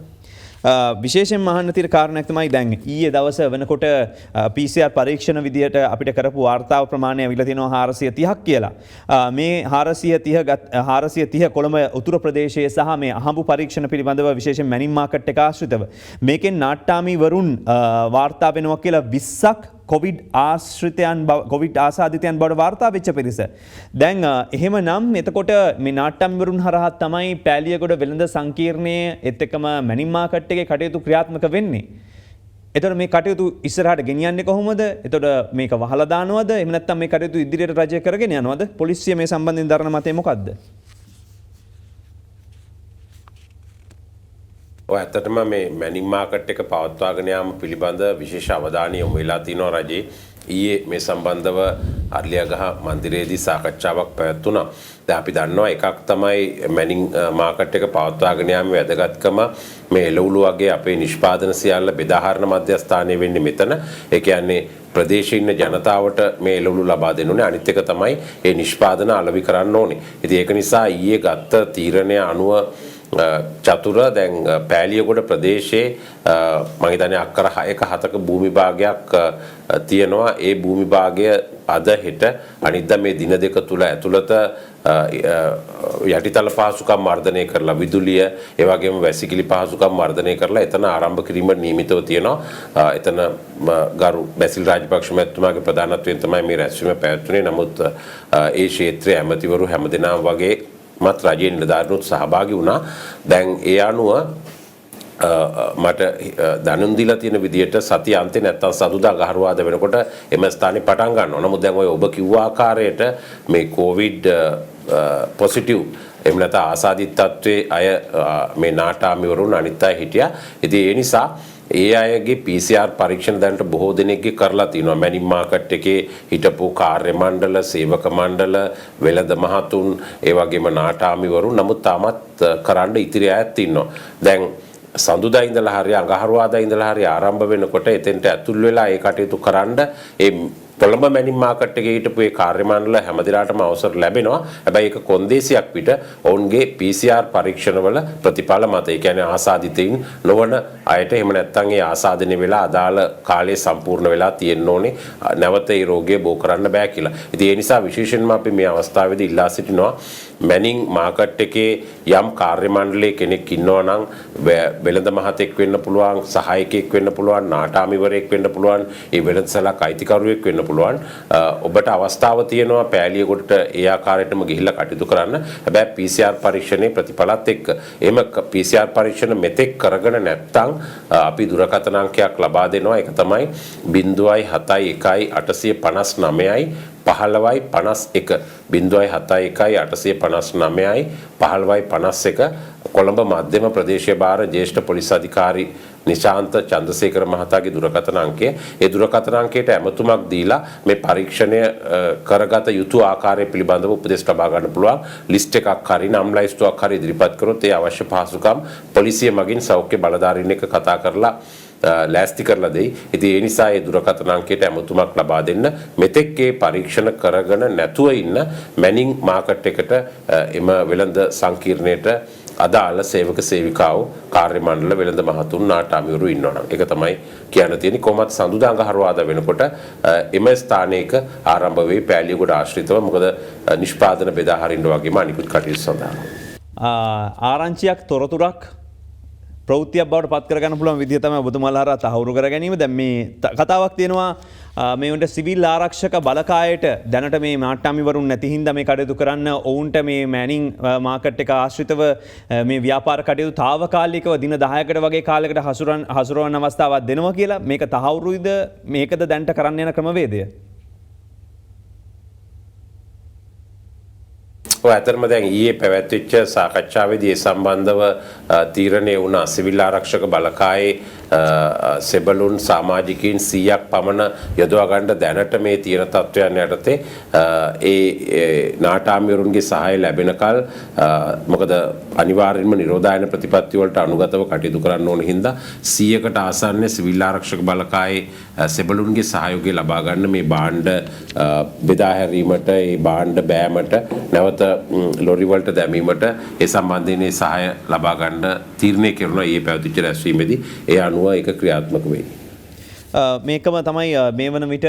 විශේෂයෙන් අහන්න තියෙන කාරණයක් තමයි දැන් ඊයේ දවස වෙනකොට PCR පරීක්ෂණ විදියට අපිට කරපු වාර්තාව ප්‍රමාණය අවිලා තියෙනවා 430ක් කියලා. මේ 430 කොළඹ උතුරු ප්‍රදේශයේ සහ මේ අහඹු පරීක්ෂණ පිළිබඳව විශේෂයෙන් මැනින් මාකට් එක ආශ්‍රිතව මේකෙන් නාට්‍යාමී වරුන් වාර්තා වෙනවා කියලා 20ක් කොවිඩ් ආසාදිතයන් බවට වාර්තා වෙච්ච පිරිස. දැන් එහෙමනම් එතකොට මේ නාට්‍යම්වරුන් හරහා තමයි පෑලියගොඩ වෙළඳ සංකීර්ණයේ එත් එක්කම මැනින් මාකට් එකේ කටයුතු ක්‍රියාත්මක වෙන්නේ. එතකොට මේ කටයුතු ඉස්සරහට ගෙනියන්නේ කොහොමද? එතකොට මේක වහලා දානවද? එහෙම නැත්නම් මේ කටයුතු ඉදිරියට රජය කරගෙන යනවද? පොලිසිය මේ සම්බන්ධයෙන් දරන මතය මොකක්ද? ඇත්තටම මේ මැනින් මාකට් එක පවත්වාගෙන යාම පිළිබඳ විශේෂ අවධානය යොමු වෙලා තිනවා රජයේ. ඊයේ මේ සම්බන්ධව අර්ලියගහ මන්දිරයේදී සාකච්ඡාවක් පැවැත්වුණා. දැන් අපි දන්නවා එකක් තමයි මැනින් මාකට් එක පවත්වාගෙන යාමේ වැදගත්කම මේ එළවලු වගේ අපේ නිෂ්පාදන සියල්ල බෙදාහරන මධ්‍යස්ථානය වෙන්නේ මෙතන. ඒ කියන්නේ ප්‍රදේශයේ ඉන්න ජනතාවට මේ එළවලු ලබා දෙන්න ඕනේ. අනිත් එක තමයි මේ නිෂ්පාදන අලෙවි කරන්න ඕනේ. ඉතින් ඒක නිසා ඊයේ ගත්ත තීරණය අනුව චතුර දැන් පෑලියගොඩ ප්‍රදේශයේ මම හිතන්නේ අක්කර 6ක 7ක භූමි භාගයක් තියෙනවා. ඒ භූමි භාගය අද හෙට අනිද්දා මේ දින දෙක තුල ඇතුළත යටිතල පහසුකම් වර්ධනය කරලා විදුලිය ඒ වගේම වැසිකිලි පහසුකම් වර්ධනය කරලා එතන ආරම්භ කිරීමට නියමිතව තියෙනවා. එතන ගරු බැසිල් රාජපක්ෂ මහත්මයාගේ ප්‍රධානත්වයෙන් තමයි මේ රැස්වීම පැවැත්වුනේ. නමුත් ඒ ක්ෂේත්‍රයේ ඇමතිවරු හැමදෙනාම වගේ මත් රජයේ නිලධාරීනුත් සහභාගී වුණා. දැන් ඒ අනුව මට දැනුම් දීලා තියෙන විදිහට සතිය අන්තේ නැත්තම් සතුදා ගහරුවාද වෙනකොට එම ස්ථානේ පටන් ගන්නවා. නමුත් දැන් ඔය ඔබ කිව්ව ආකාරයට මේ කොවිඩ් පොසිටිව් එහෙම නැත්නම් ආසාදිත තත්ත්වයේ අය මේ නාටාමිවරුන් අනිත් අය හිටියා. ඉතින් ඒ නිසා ඒ අයගේ PCR පරීක්ෂණ දැනට බොහෝ දෙනෙක්ගේ කරලා තිනවා. මැනින් මාකට් එකේ හිටපු කාර්ය මණ්ඩල, සේවක මණ්ඩල, වෙළඳ මහතුන්, ඒ වගේම නාටාමිවරු. නමුත් තාමත් කරන්න ඉතිරි අයත් ඉන්නවා. දැන් සඳුදා ඉඳලා හරි අඟහරුවාදා ඉඳලා හරි ආරම්භ වෙනකොට එතෙන්ට ඇතුල් වෙලා ඒ කටයුතු කරන්න ඒ කොළඹ මැනින් මාකට් එකේ හිටපු ඒ කාර්ය මණ්ඩල හැමදිනාටම අවසර ලැබෙනවා. හැබැයි ඒක කොන්දේසියක් පිට ඔවුන්ගේ PCR පරීක්ෂණවල ප්‍රතිඵල මත. ඒ කියන්නේ ආසාදිතයින් නොවන අයට එහෙම නැත්නම් ඒ ආසාදනය වෙලා අදාළ කාලය සම්පූර්ණ වෙලා තියෙන්න ඕනේ. නැවත ඒ රෝගය බෝ කරන්න බෑ කියලා. ඉතින් ඒ නිසා විශේෂයෙන්ම අපි මේ අවස්ථාවේදී ඉල්ලා සිටිනවා මැනින් මාකට් එකේ යම් කාර්ය මණ්ඩලයේ කෙනෙක් ඉන්නවා නම් වෙළඳ මහතෙක් වෙන්න පුළුවන්, සහායකයෙක් වෙන්න පුළුවන්, නාටාමිවරයෙක් වෙන්න පුළුවන්, ඒ වෙළඳසලක් අයිතිකරුවෙක් වෙන්න පුළුවන්. ඔබට අවස්ථාව තියෙනවා පෑලියගොඩට ඒ ආකාරයටම ගිහිල්ලා කටයුතු කරන්න. හැබැයි PCR පරීක්ෂණයේ ප්‍රතිඵලත් එක්ක එහෙම PCR පරීක්ෂණ මෙතෙක් කරගෙන නැත්නම් අපි දුරකථන අංකයක් ලබා දෙනවා. ඒක තමයි 0.71 859 15 0.71 859 කොළඹ මධ්‍යම ප්‍රදේශීය භාර ජ්‍යෙෂ්ඨ පොලිස් අධිකාරී නිශාන්ත චන්ද්‍රසේකර මහතාගේ දුරකථන අංකය. ඒ දුරකථන අංකයට ඇමතුමක් දීලා මේ පරීක්ෂණය කරගත යුතු ආකාරය පිළිබඳව උපදෙස් ලබා ගන්න පුළුවන්. ලිස්ට් එකක් හරි නම් ලයිස්තුවක් හරි ඉදිරිපත් කරොත් ඒ අවශ්‍ය පහසුකම් පොලිසිය මගින් සෞඛ්‍ය බලධාරීන් එක්ක කතා කරලා ලෑස්ති කරලා දෙයි. ඉතින් ඒ නිසා ඒ දුරකථන අංකයට ඇමතුමක් ලබා දෙන්න. මෙතෙක් ඒ පරීක්ෂණ කරගෙන නැතුව ඉන්න මැනින් මාකට් එකට එම වෙළඳ සංකීර්ණයට අදාළ සේවක සේවිකාවෝ කාර්ය මණ්ඩල වෙළඳ මහතුන් නාටාමිවරු ඉන්නවනම් ඒක තමයි කියන්න තියෙන්නේ. කොහොමත් සඳුදා අඟහරුවාදා වෙනකොට එම ස්ථානයක ආරම්භ වෙයි පෑලියගොඩ ආශ්‍රිතව. මොකද නිෂ්පාදන බෙදා හරින්න වගේම අනිකුත් කටයුතු සඳහා ආරංචියක් තොරතුරක් ප්‍රවෘත්තියක් බවට පත් කරගන්න පුළුවන් විදිහ තමයි ඔබතුමාලා හරහා තහවුරු කර ගැනීම. දැන් මේ කතාවක් තියෙනවා මේ උන්ට සිවිල් ආරක්ෂක බලකායට දැනට මේ නාට්‍යාමිවරුන් නැති හින්දා මේ කටයුතු කරන්න ඔවුන්ට මේ මැනින් මාකට් එක ආශ්‍රිතව මේ ව්‍යාපාර කටයුතු తాවකාලිකව දින 10කට වගේ කාලයකට හසුරවන අවස්ථාවක් දෙනවා කියලා. මේක තහවුරුයිද? මේකද දැනට කරන්න යන ක්‍රමවේදය? ඇතරම දැන් ඊයේ පැවැත්විච්ච සාකච්ඡාවේදී ඒ සම්බන්ධව තීරණය වුණා. සිවිල් ආරක්ෂක බලකායේ සෙබළුන් සමාජිකයින් 100ක් පමණ යොදවා ගන්න දැනට මේ තියෙන තත්ත්වයන් යටතේ ඒ නාටාමිවරුන්ගේ සහාය ලැබෙනකල් මොකද අනිවාර්යෙන්ම නිරෝධායන ප්‍රතිපත්ති වලට අනුගතව කටයුතු කරන්න ඕන හින්දා 100කට ආසන්න සිවිල් ආරක්ෂක බලකායේ සෙබළුන්ගේ සහයෝගය ලබා ගන්න මේ භාණ්ඩ බෙදා හැරීමට, ඒ භාණ්ඩ බෑමට, නැවත ලොරි වලට දැමීමට ඒ සම්බන්ධයෙන් සහාය ලබා ගන්න තීරණය කෙරුණා ඊයේ පැවතිච්ච රැස්වීමේදී. ඒ අනුව ඒක ක්‍රියාත්මක වෙයි. මේකම තමයි මේ වන විට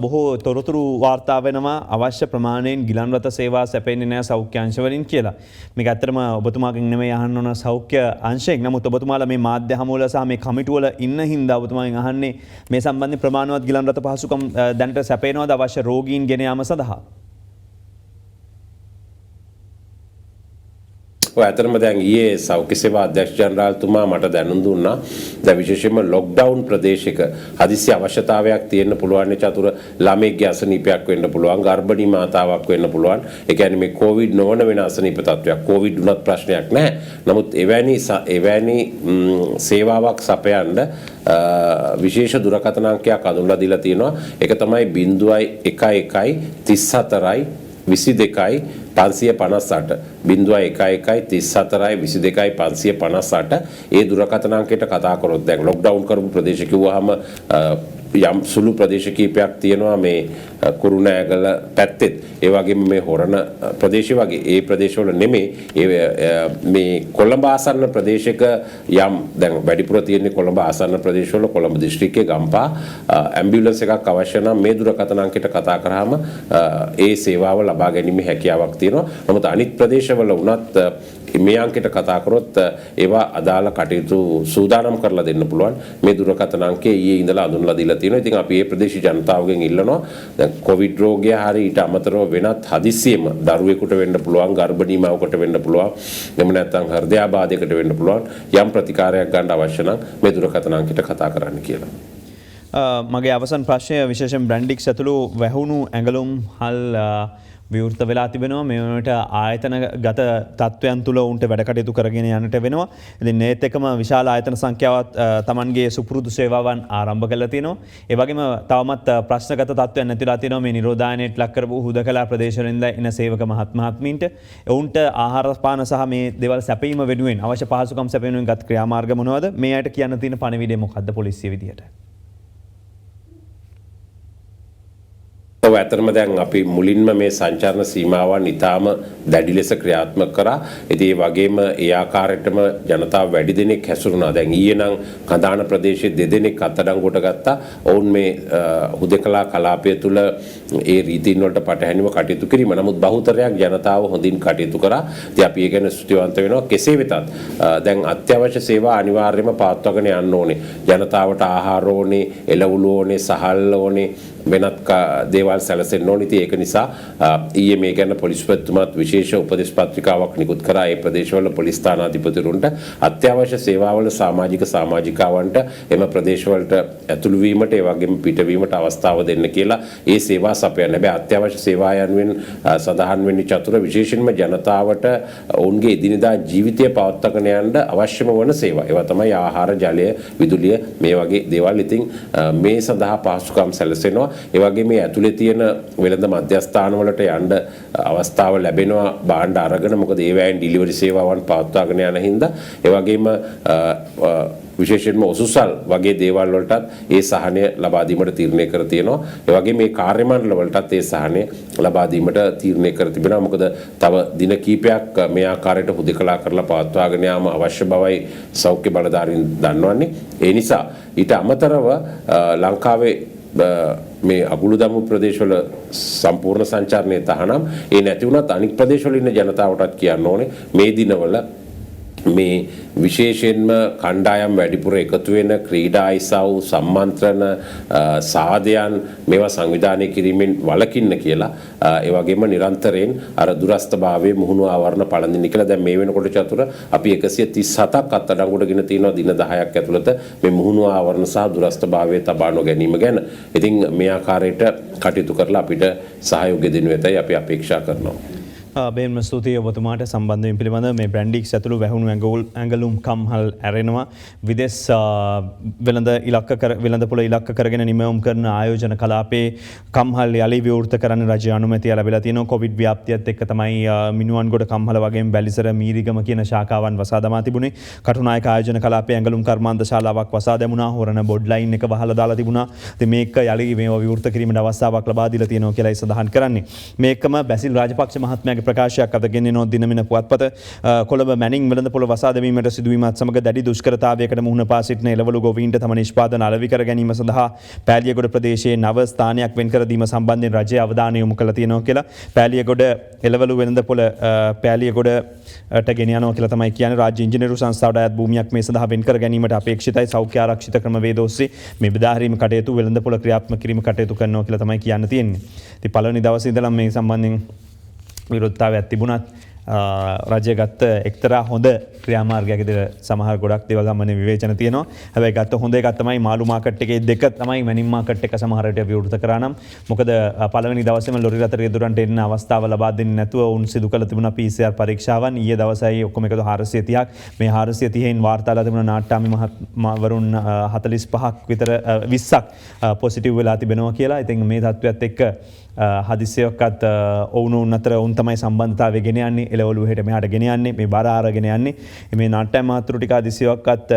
බොහෝ තොරතුරු වාර්තා වෙනවා අවශ්‍ය ප්‍රමාණයෙන් ගිලන් රථ සේවා සැපෙන්නේ නැහැ සෞඛ්‍ය අංශ වලින් කියලා. මේක ඇත්තටම ඔබතුමාගෙන් නෙමෙයි අහන්න ඕන සෞඛ්‍ය අංශයෙන්. නමුත් ඔබතුමාලා මේ මාධ්‍ය හමුවල සහ මේ කමිටු වල ඉන්න හින්දා ඔබතුමාගෙන් අහන්නේ මේ සම්බන්ධයෙන් ප්‍රමාණවත් ගිලන් රථ පහසුකම් දැනට සැපේනවද අවශ්‍ය රෝගීන් ගෙන යාම සඳහා? ඇතරම දැන් ඊයේ සෞඛ්‍ය සේවා අධ්‍යක්ෂ ජනරාල්තුමා මට දැනුම් දුන්නා. දැන් විශේෂයෙන්ම ලොක්ඩවුන් ප්‍රදේශයක හදිසි අවශ්‍යතාවයක් තියෙන්න පුළුවන්. චතුර ළමෙක්ගේ අසනීපයක් වෙන්න පුළුවන්, ගර්භණී මාතාවක් වෙන්න පුළුවන්. ඒ කියන්නේ මේ කොවිඩ් නොවන වෙන අසනීප තත්වයක්. කොවිඩ් උනත් ප්‍රශ්නයක් නැහැ. නමුත් එවැනි සේවාවක් සපයන්න විශේෂ දුරකථන අංකයක් අඳුන්ලා දීලා තියෙනවා. ඒක තමයි 011 34 22 558 011 34 22 558 ඒ දුරකථන අංකයට කතා කරොත් දැන් ලොක්ඩවුන් කරපු ප්‍රදේශ කිව්වහම යම් සුළු ප්‍රදේශ කීපයක් තියෙනවා මේ කුරුණෑගල පැත්තෙත්, ඒ වගේම මේ හොරණ ප්‍රදේශ වගේ ඒ ප්‍රදේශවල නෙමෙයි මේ කොළඹ ආසන්න ප්‍රදේශයක යම් දැන් වැඩිපුර තියෙන්නේ කොළඹ ආසන්න ප්‍රදේශවල කොළඹ දිස්ත්‍රික්කයේ ගම්පා ඇම්බියුලන්ස් එකක් අවශ්‍ය නම් මේ දුරකථන අංකයට කතා කරාම ඒ සේවාව ලබා ගැනීමේ හැකියාවක් තියෙනවා. නමුත් අනිත් ප්‍රදේශවල වුණත් මේ අංකයට කතා කරොත් ඒවා අදාළ කටයුතු සූදානම් කරලා දෙන්න පුළුවන්. මේ දුරකථන අංකය ඊයේ ඉඳලා අඳුන්ලා දීලා තියෙනවා. ඉතින් අපි මේ ප්‍රදේශීය ජනතාවගෙන් ඉල්ලනවා දැන් කොවිඩ් රෝගය හරි ඊට අමතරව වෙනත් හදිස්සියෙම දරුවෙකුට වෙන්න පුළුවන්, ගර්භණී මවකට වෙන්න පුළුවන්, එහෙම නැත්නම් හෘදයාබාධයකට වෙන්න පුළුවන් යම් ප්‍රතිකාරයක් ගන්න අවශ්‍ය නම් මේ දුරකථන අංකයට කතා කරන්න කියලා. මගේ අවසන් ප්‍රශ්නය විශේෂයෙන් බ්‍රැන්ඩික් ඇතුළු වැහුණු ඇඟලුම් හල් විවෘත වෙලා තිබෙනවා මේට ආයතන ගත තත්ත්වයන් තුළ උන්ට වැඩකටයුතු කරගෙන යන්නට වෙනවා. ඉතින් ඒත් එක්කම විශාල ආයතන සංඛ්‍යාවක් තමන්ගේ සුපුරුදු සේවාවන් ආරම්භ කරලා තිනවා. ඒ වගේම තවමත් ප්‍රශ්නගත තත්ත්වයන් නැතිලා තිනවා මේ නිරෝධායනයට ලක් කරපු හුදකලා ප්‍රදේශවලින් එන සේවක මහත්මීන්ට. ඔවුන්ට ආහාර පාන සහ මේ දේවල් සැපීම වෙනුවෙන් අවශ්‍ය පහසුකම් සැපීම වෙනුවෙන් ගත් ක්‍රියාමාර්ග මොනවද? මේ අයට කියන්න තියෙන පණිවිඩය මොකක්ද පොලිසිය විදියට? ඇතරම දැන් අපි මුලින්ම මේ සංචරණ සීමාවන් ඉතාම දැඩි ලෙස ක්‍රියාත්මක කරා. ඉතින් ඒ වගේම ඒ ආකාරයටම ජනතාව වැඩි දෙනෙක් හැසිරුණා. දැන් ඊයේ නම් කඳාන ප්‍රදේශයේ දෙදෙනෙක් අත්අඩංගුවට ගත්තා. ඔවුන් මේ හුදකලා කලාපය තුළ ඒ රීතීන් වලට පටහැනිව කටයුතු කිරීම. නමුත් බහුතරයක් ජනතාව හොඳින් කටයුතු කරා. ඉතින් අපි ඒ ගැන ස්තුතිවන්ත වෙනවා. කෙසේ වෙතත් දැන් අත්‍යවශ්‍ය සේවා අනිවාර්යයෙන්ම පවත්වාගෙන යන්න ඕනේ. ජනතාවට ආහාර ඕනේ, එළවලු ඕනේ, සහල් ඕනේ, වෙනත් දේවල් සැලසෙන්න ඕනේ. ඉතින් ඒක නිසා ඊයේ මේ ගැන පොලිස්පතිතුමාත් විශේෂ උපදෙස් පත්‍රිකාවක් නිකුත් කරා. ඒ ප්‍රදේශවල පොලිස් ස්ථානාධිපතිවරුන්ට අත්‍යවශ්‍ය සේවාවල සමාජිකවන්ට එම ප්‍රදේශවලට ඇතුළු වීමට ඒ වගේම පිටවීමට අවස්ථාව දෙන්න කියලා ඒ සේවා සපයන්න. හැබැයි අත්‍යවශ්‍ය සේවා යනුවෙන් සඳහන් වෙන්නේ චතුර විශේෂයෙන්ම ජනතාවට ඔවුන්ගේ එදිනෙදා ජීවිතය පවත්වාගෙන යන්න අවශ්‍යම වන සේවා. ඒවා තමයි ආහාර, ජලය, විදුලිය මේ වගේ දේවල්. ඉතින් මේ සඳහා පහසුකම් සැලසෙනවා. ඒ වගේ මේ ඇතුලේ තියෙන වෙළඳ මධ්‍යස්ථාන වලට යන්න අවස්ථාව ලැබෙනවා භාණ්ඩ අරගෙන. මොකද ඒවැයෙන් ඩිලිවරි සේවාවන් පවත්වාගෙන යන හින්දා. ඒ වගේම විශේෂයෙන්ම ඔසුසල් වගේ දේවල් වලටත් ඒ සහනය ලබා දීමට තීරණය කර තියෙනවා. ඒ වගේම මේ කාර්ය මණ්ඩල වලටත් ඒ සහනය ලබා දීමට තීරණය කර තිබෙනවා. මොකද තව දින කිහිපයක් මේ ආකාරයට හුදකලා කරලා පවත්වාගෙන යාම අවශ්‍ය බවයි සෞඛ්‍ය බලධාරීන් දන්වන්නේ. ඒ නිසා ඊට අමතරව ලංකාවේ මේ අගුළුදමු ප්‍රදේශවල සම්පූර්ණ සංචාරණය තහනම්. ඒ නැති වුණත් අනික් ප්‍රදේශවල ඉන්න ජනතාවටත් කියන්න ඕනේ මේ දිනවල මේ විශේෂයෙන්ම කණ්ඩායම් වැඩිපුර එකතු වෙන ක්‍රීඩා ඉසව් සම්මන්ත්‍රණ සාදයන් මේවා සංවිධානය කිරීමෙන් වළකින්න කියලා. ඒ වගේම නිරන්තරයෙන් අර දුරස්ථභාවයේ මුහුණු ආවරණ පළඳින්න කියලා. දැන් මේ වෙනකොට චතුර අපි 137ක් අත්අඩංගුවට ගෙන තියෙනවා දින 10ක් ඇතුළත මේ මුහුණු ආවරණ සහ දුරස්ථභාවයේ තබා නොගැනීම ගැන. ඉතින් මේ ආකාරයට කටයුතු කරලා අපිට සහයෝගය දෙනු ඇතයි අපි අපේක්ෂා කරනවා. බේම ස්තුතියි ඔබතුමාට සම්බන්ධයෙන් පිළිබඳව මේ බ්‍රැන්ඩික්ස් ඇතුළු වැහුණු ඇඟලුම් කම්හල් ඇරෙනවා. විදෙස් වෙළඳපොළ ඉලක්ක කරගෙන නිමවුම් කරන ආයෝජන කලාපේ කම්හල් යලි විවෘත කරන්න රජය අනුමැතිය ලැබිලා තියෙනවා. කොවිඩ් ව්‍යාප්තියත් එක්ක තමයි මිනුවන්ගොඩ කම්හල වගේම බැලිසර මීරිගම කියන ශාඛාවන් වසා දමා තිබුණේ. කටුනායක ආයෝජන කලාපේ ඇඟලුම් කර්මාන්ත ශාලාවක් වසා දැමුණා. හොරණ බොඩ් ලයින් එක වහලා දාලා තිබුණා. ඉතින් මේක යලි මේවා විවෘත කිරීමට අවස්ථාවක් ලබා දීලා තියෙනවා කියලායි සඳහන් කරන්නේ. මේකම බැසිල් රාජපක්ෂ මහත්මයාගේ ප්‍රකාශයක් අද ගෙනෙනවා දිනමින පුවත්පත. කොළඹ මැනින් වෙළඳපොළ වසා දැමීමට සිදුවීමත් සමග දැඩි දුෂ්කරතාවයකට මුහුණ පා සිටින එළවලු ගොවීන්ට තම නිෂ්පාදන අලෙවි කර ගැනීම සඳහා පෑලියගොඩ ප්‍රදේශයේ නව ස්ථානයක් වෙන් කර දීම සම්බන්ධයෙන් රජය අවධානය යොමු කළා තියෙනවා කියලා. පෑලියගොඩ එළවලු වෙළඳපොළ පෑලියගොඩට ගෙන යනවා කියලා තමයි කියන්නේ. රාජ්‍ය ඉංජිනේරු සංස්ථාවට අයත් භූමියක් මේ සඳහා වෙන් කර ගැනීමට අපේක්ෂිතයි. සෞඛ්‍ය ආරක්ෂිත ක්‍රමවේද ඔස්සේ මේ බෙදාහැරීම කටයුතු වෙළඳපොළ ක්‍රියාත්මක කිරීම කටයුතු කරනවා කියලා තමයි කියන්න තියෙන්නේ. ඉතින් පළවෙනි දවසේ ඉඳලා මේ සම්බන්ධයෙන් විරෝධතාවයක් තිබුණත් රජය ගත්ත එක්තරා හොඳ ක්‍රියාමාර්ගයක් විදිහට සමහර ගොඩක් දේවල් සම්බන්ධව විවේචන තියෙනවා. හැබැයි ගත්ත හොඳ එකක් තමයි මාළු මාකට් එකේ දෙක තමයි මැනින් මාකට් එක සමහර විට විවෘත කරා නම්. මොකද පළවෙනි දවසේම ලොරි රථ රියදුරන්ට එන්න අවස්ථාව ලබා දෙන්නේ නැතුව උන් සිදු කළ තිබුණා PCR පරීක්ෂාවන්. ඊයේ දවසයි ඔක්කොම එකතු 430ක්. මේ 430න් වාර්තාලා තිබුණා නාට්‍යාමි මහත්මවරුන් 45ක් විතර 20ක් පොසිටිව් වෙලා තිබෙනවා කියලා. ඉතින් මේ තත්ත්වයට එක්ක හදිසියක්වත් ඔවුන් අතර ඔවුන් තමයි සම්බන්ධතාවය ගෙන යන්නේ. එළවලු හෙට මෙහාට ගෙන යන්නේ. මේ බර ආරගෙන යන්නේ. මේ නාට්‍ය මාතෘ ටික හදිසියක්වත්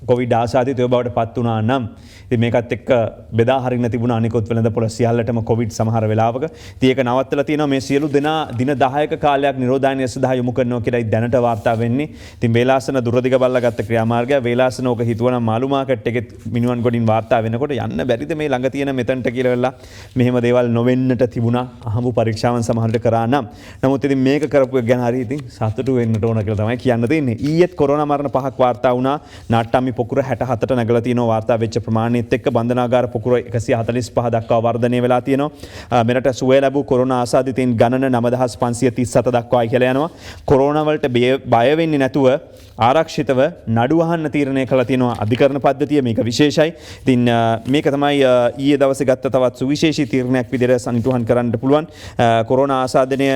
කොවිඩ් ආසාදිතය බවට පත් වුණා නම් ඉතින් මේකත් එක්ක බෙදා හරින්න තිබුණ අනිකුත් වෙළඳපොළ සියල්ලටම කොවිඩ් සමහර වෙලාවක. ඉතින් ඒක නවත්තලා තියෙනවා. මේ සියලු දෙනා දින 10ක කාලයක් නිරෝධායනය සඳහා යොමු කරනවා කියලායි දැනට වාර්තා වෙන්නේ. ඉතින් වේලාසන දුරදිග බල්ලා ගත්ත ක්‍රියාමාර්ගය වේලාසන ඕක හිතුවනම් මාළු මාකට් එකෙත් මිනුවන් ගොඩින් වාර්තා වෙනකොට යන්න බැරිද මේ ළඟ තියෙන මෙතනට කියලා වෙලා මෙහෙම දේවල් නොවෙන්නට තිබුණා. අහඹු පරීක්ෂාවන් සමහරට කරා නම්. නමුත් ඉතින් මේක කරපු එක ගැන හරි ඉතින් සතුටු වෙන්නට ඕන කියලා තමයි කියන්න තියෙන්නේ. ඊයේත් කොරෝනා මරණ 5ක් වාර්තා වුණා. නාට්‍යාමි පොකුර 67ට නැගලා තියෙනවා වාර්තා වෙච්ච ප්‍රමාණයත් එක්ක බන්ධනාගාර පොකුර 145 දක්වා වර්ධනය වෙලා තියෙනවා. මෙරට සුවය ලැබූ කොරෝනා ආසාදිතයින් ගණන 9537 දක්වා ඉහළ යනවා. කොරෝනා වලට බය වෙන්නේ නැතුව ආරක්ෂිතව නඩු අහන්න තීරණය කළා තියෙනවා අධිකරණ පද්ධතිය. මේක විශේෂයි. ඉතින් මේක තමයි ඊයේ දවසේ ගත්ත තවත් සුවිශේෂී තීරණයක් විදිහට සනිටුහන් කරන්න පුළුවන්. කොරෝනා ආසාදනය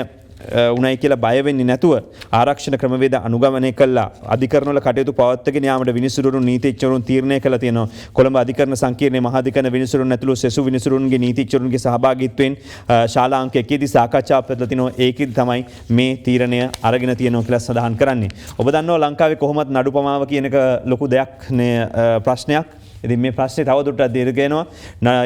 උණයි කියලා බය වෙන්නේ නැතුව ආරක්ෂණ ක්‍රමවේද අනුගමනය කළා අධිකරණ වල කටයුතු පවත්වාගෙන යාමට විනිසුරුන් නීතිඥවරුන් තීරණය කළා තියෙනවා. කොළඹ අධිකරණ සංකීර්ණයේ මහා අධිකරණ විනිසුරුන් ඇතුළු සෙසු විනිසුරුන්ගේ නීතිඥවරුන්ගේ සහභාගීත්වයෙන් ශාලා අංක 1දී සාකච්ඡාවක් පැවැත්ලා තිනවා. ඒකෙදි තමයි මේ තීරණය අරගෙන තියෙනවා කියලා සඳහන් කරන්නේ. ඔබ දන්නවා ලංකාවේ කොහොමද නඩු පමාව කියන එක ලොකු දෙයක් නේ ප්‍රශ්නයක්. ඉතින් මේ ප්‍රශ්නේ තවදුරටත් දීර්ඝ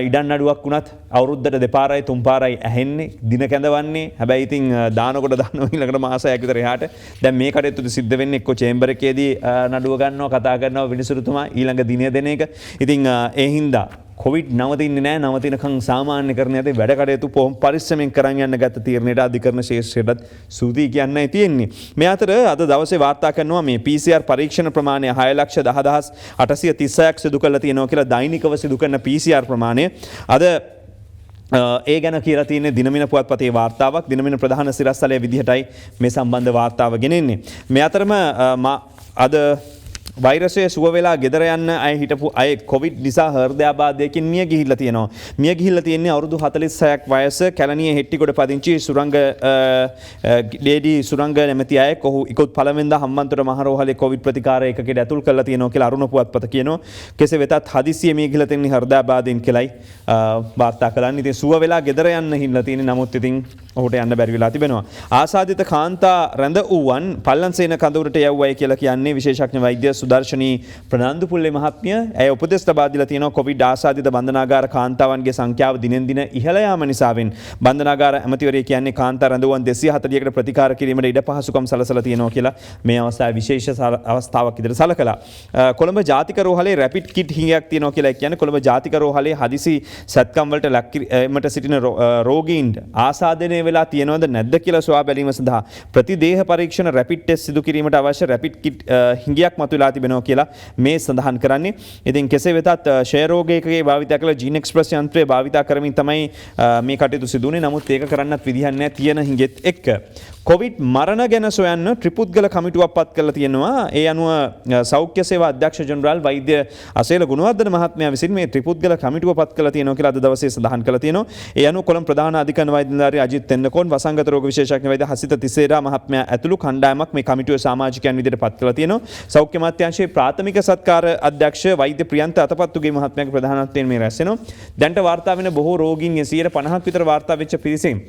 ඉඩම් නඩුවක් වුණත් අවුරුද්දට දෙපාරයි තුන් පාරයි ඇහෙන්නේ දින කැඳවන්නේ. හැබැයි ඉතින් දානකොට දානවා ඊළඟට මාසයක් විතර එහාට. දැන් මේ කටයුතු සිද්ධ වෙන්නේ එක්ක චේම්බර් එකේදී නඩුව ගන්නවා කතා කරනවා විනිසුරුතුමා ඊළඟ දිනය දෙන එක. ඉතින් ඒ හින්දා කොවිඩ් නවතින්නේ නැහැ. නවතිනකන් සාමාන්‍යකරණය ඇති වැඩ කටයුතු බොහොම පරිස්සමෙන් කරන් යන්න ගත්ත තීරණයට අධිකරණ ශේෂ්ත්‍රයටත් සූදී කියන්නයි තියෙන්නේ. මේ අතර අද දවසේ වාර්තා කරනවා මේ PCR පරීක්ෂණ ප්‍රමාණය 6,10,836ක් සිදු කරලා තියෙනවා කියලා දෛනිකව සිදු කරන PCR ප්‍රමාණය අද ඒ ගැන කියලා තියෙන්නේ දිනමින පුවත්පතේ වාර්තාවක්. දිනමින ප්‍රධාන සිරස්තලයේ විදිහටයි මේ සම්බන්ධ වාර්තාව ගෙනෙන්නේ. මේ අතරම අද වෛරසය සුව වෙලා ගෙදර යන්න අය හිටපු අය කොවිඩ් නිසා හෘදයාබාධයකින් මිය ගිහිල්ලා තියෙනවා. මිය ගිහිල්ලා තියෙන්නේ අවුරුදු 46ක් වයස කැලණියේ හෙට්ටිගොඩ පදිංචි සුරංග ඩේඩි සුරංග නැමැති අය කොහු ඉක්කොත් පළවෙනිදා හම්බන්තොට මහරෝහලේ කොවිඩ් ප්‍රතිකාර ඒකකයට ඇතුල් කරලා තියෙනවා කියලා අරුණ පුවත්පත කියනවා. කෙසේ වෙතත් හදිසියෙ මිය ගිහිල්ලා තියෙන්නේ හෘදයාබාධයෙන් කියලායි වාර්තා කරන්නේ. ඉතින් සුව වෙලා ගෙදර යන්න හිල්ලා තියෙන්නේ. නමුත් ඉතින් ඔහුට යන්න බැරි වෙලා තිබෙනවා. ආසාදිත කාන්තා රැඳ වූවන් පල්ලන්සේන කඳවුරට යවුවයි කියලා කියන්නේ විශේෂඥ වෛද්‍ය සුදර්ශනී ප්‍රනාන්දු පුල්ලේ මහත්මිය. ඇය උපදෙස් ලබා දීලා තියෙනවා කොවිඩ් ආසාදිත බන්ධනාගාර කාන්තාවන්ගේ සංඛ්‍යාව දිනෙන් දින ඉහළ යාම නිසාවෙන් බන්ධනාගාර ඇමතිවරයා කියන්නේ කාන්තා රැඳවුවන් 240කට ප්‍රතිකාර කිරීමට ඉඩ පහසුකම් සලසලා තියෙනවා කියලා මේ අවස්ථාවේ විශේෂ අවස්ථාවක් විදිහට සලකලා. කොළඹ ජාතික රෝහලේ රැපිඩ් කිට් හිඟයක් තියෙනවා කියලා කියන්නේ කොළඹ ජාතික රෝහලේ හදිසි සත්කම් වලට ලක්වීමට සිටින රෝගීන්ට ආසාදනය වෙලා තියෙනවද නැද්ද කියලා සොයා බැලීම සඳහා ප්‍රතිදේහ පරීක්ෂණ රැපිඩ් ටෙස්ට් සිදු කිරීමට අවශ්‍ය රැපිඩ් කිට් හිඟයක් මතුවලා තිබෙනවා කියලා මේ සඳහන් කරන්නේ. ඉතින් කෙසේ වෙතත් ෂය රෝගයකගේ භාවිතය කළ ජීන් එක්ස්ප්‍රස් යන්ත්‍රය භාවිතා කරමින් තමයි මේ කටයුතු සිදු වුණේ. නමුත් ඒක කරන්නත් විදිහක් නැහැ තියෙන හිඟෙත් එක්ක. කොවිඩ් මරණ ගැන සොයන්න ත්‍රිපුද්ගල කමිටුවක් පත් කරලා තියෙනවා. ඒ අනුව සෞඛ්‍ය සේවා අධ්‍යක්ෂ ජනරාල් වෛද්‍ය අසේල ගුණවර්ධන මහත්මයා විසින් මේ ත්‍රිපුද්ගල කමිටුව පත් කරලා තියෙනවා කියලා අද දවසේ සඳහන් කරලා තියෙනවා. ඒ අනුව කොළඹ ප්‍රධාන අධිකරණ වෛද්‍ය නිලධාරී අජිත් තෙන්නකෝන් වසංගත රෝග විශේෂඥ වෛද්‍ය හසිත තිසේරා මහත්මයා ඇතුළු කණ්ඩායමක් මේ කමිටුවේ සමාජිකයන් විදිහට පත් කරලා තියෙනවා. සෞඛ්‍ය අමාත්‍යාංශයේ ප්‍රාථමික සත්කාර අධ්‍යක්ෂ වෛද්‍ය ප්‍රියන්ත අතපත්තුගේ මහත්මයාගේ ප්‍රධානත්වයෙන් මේ රැස් වෙනවා. දැන්ට වාර්තා වෙන බොහෝ රෝගීන් 150ක් විතර වාර්තා වෙච්ච පිරිසෙන්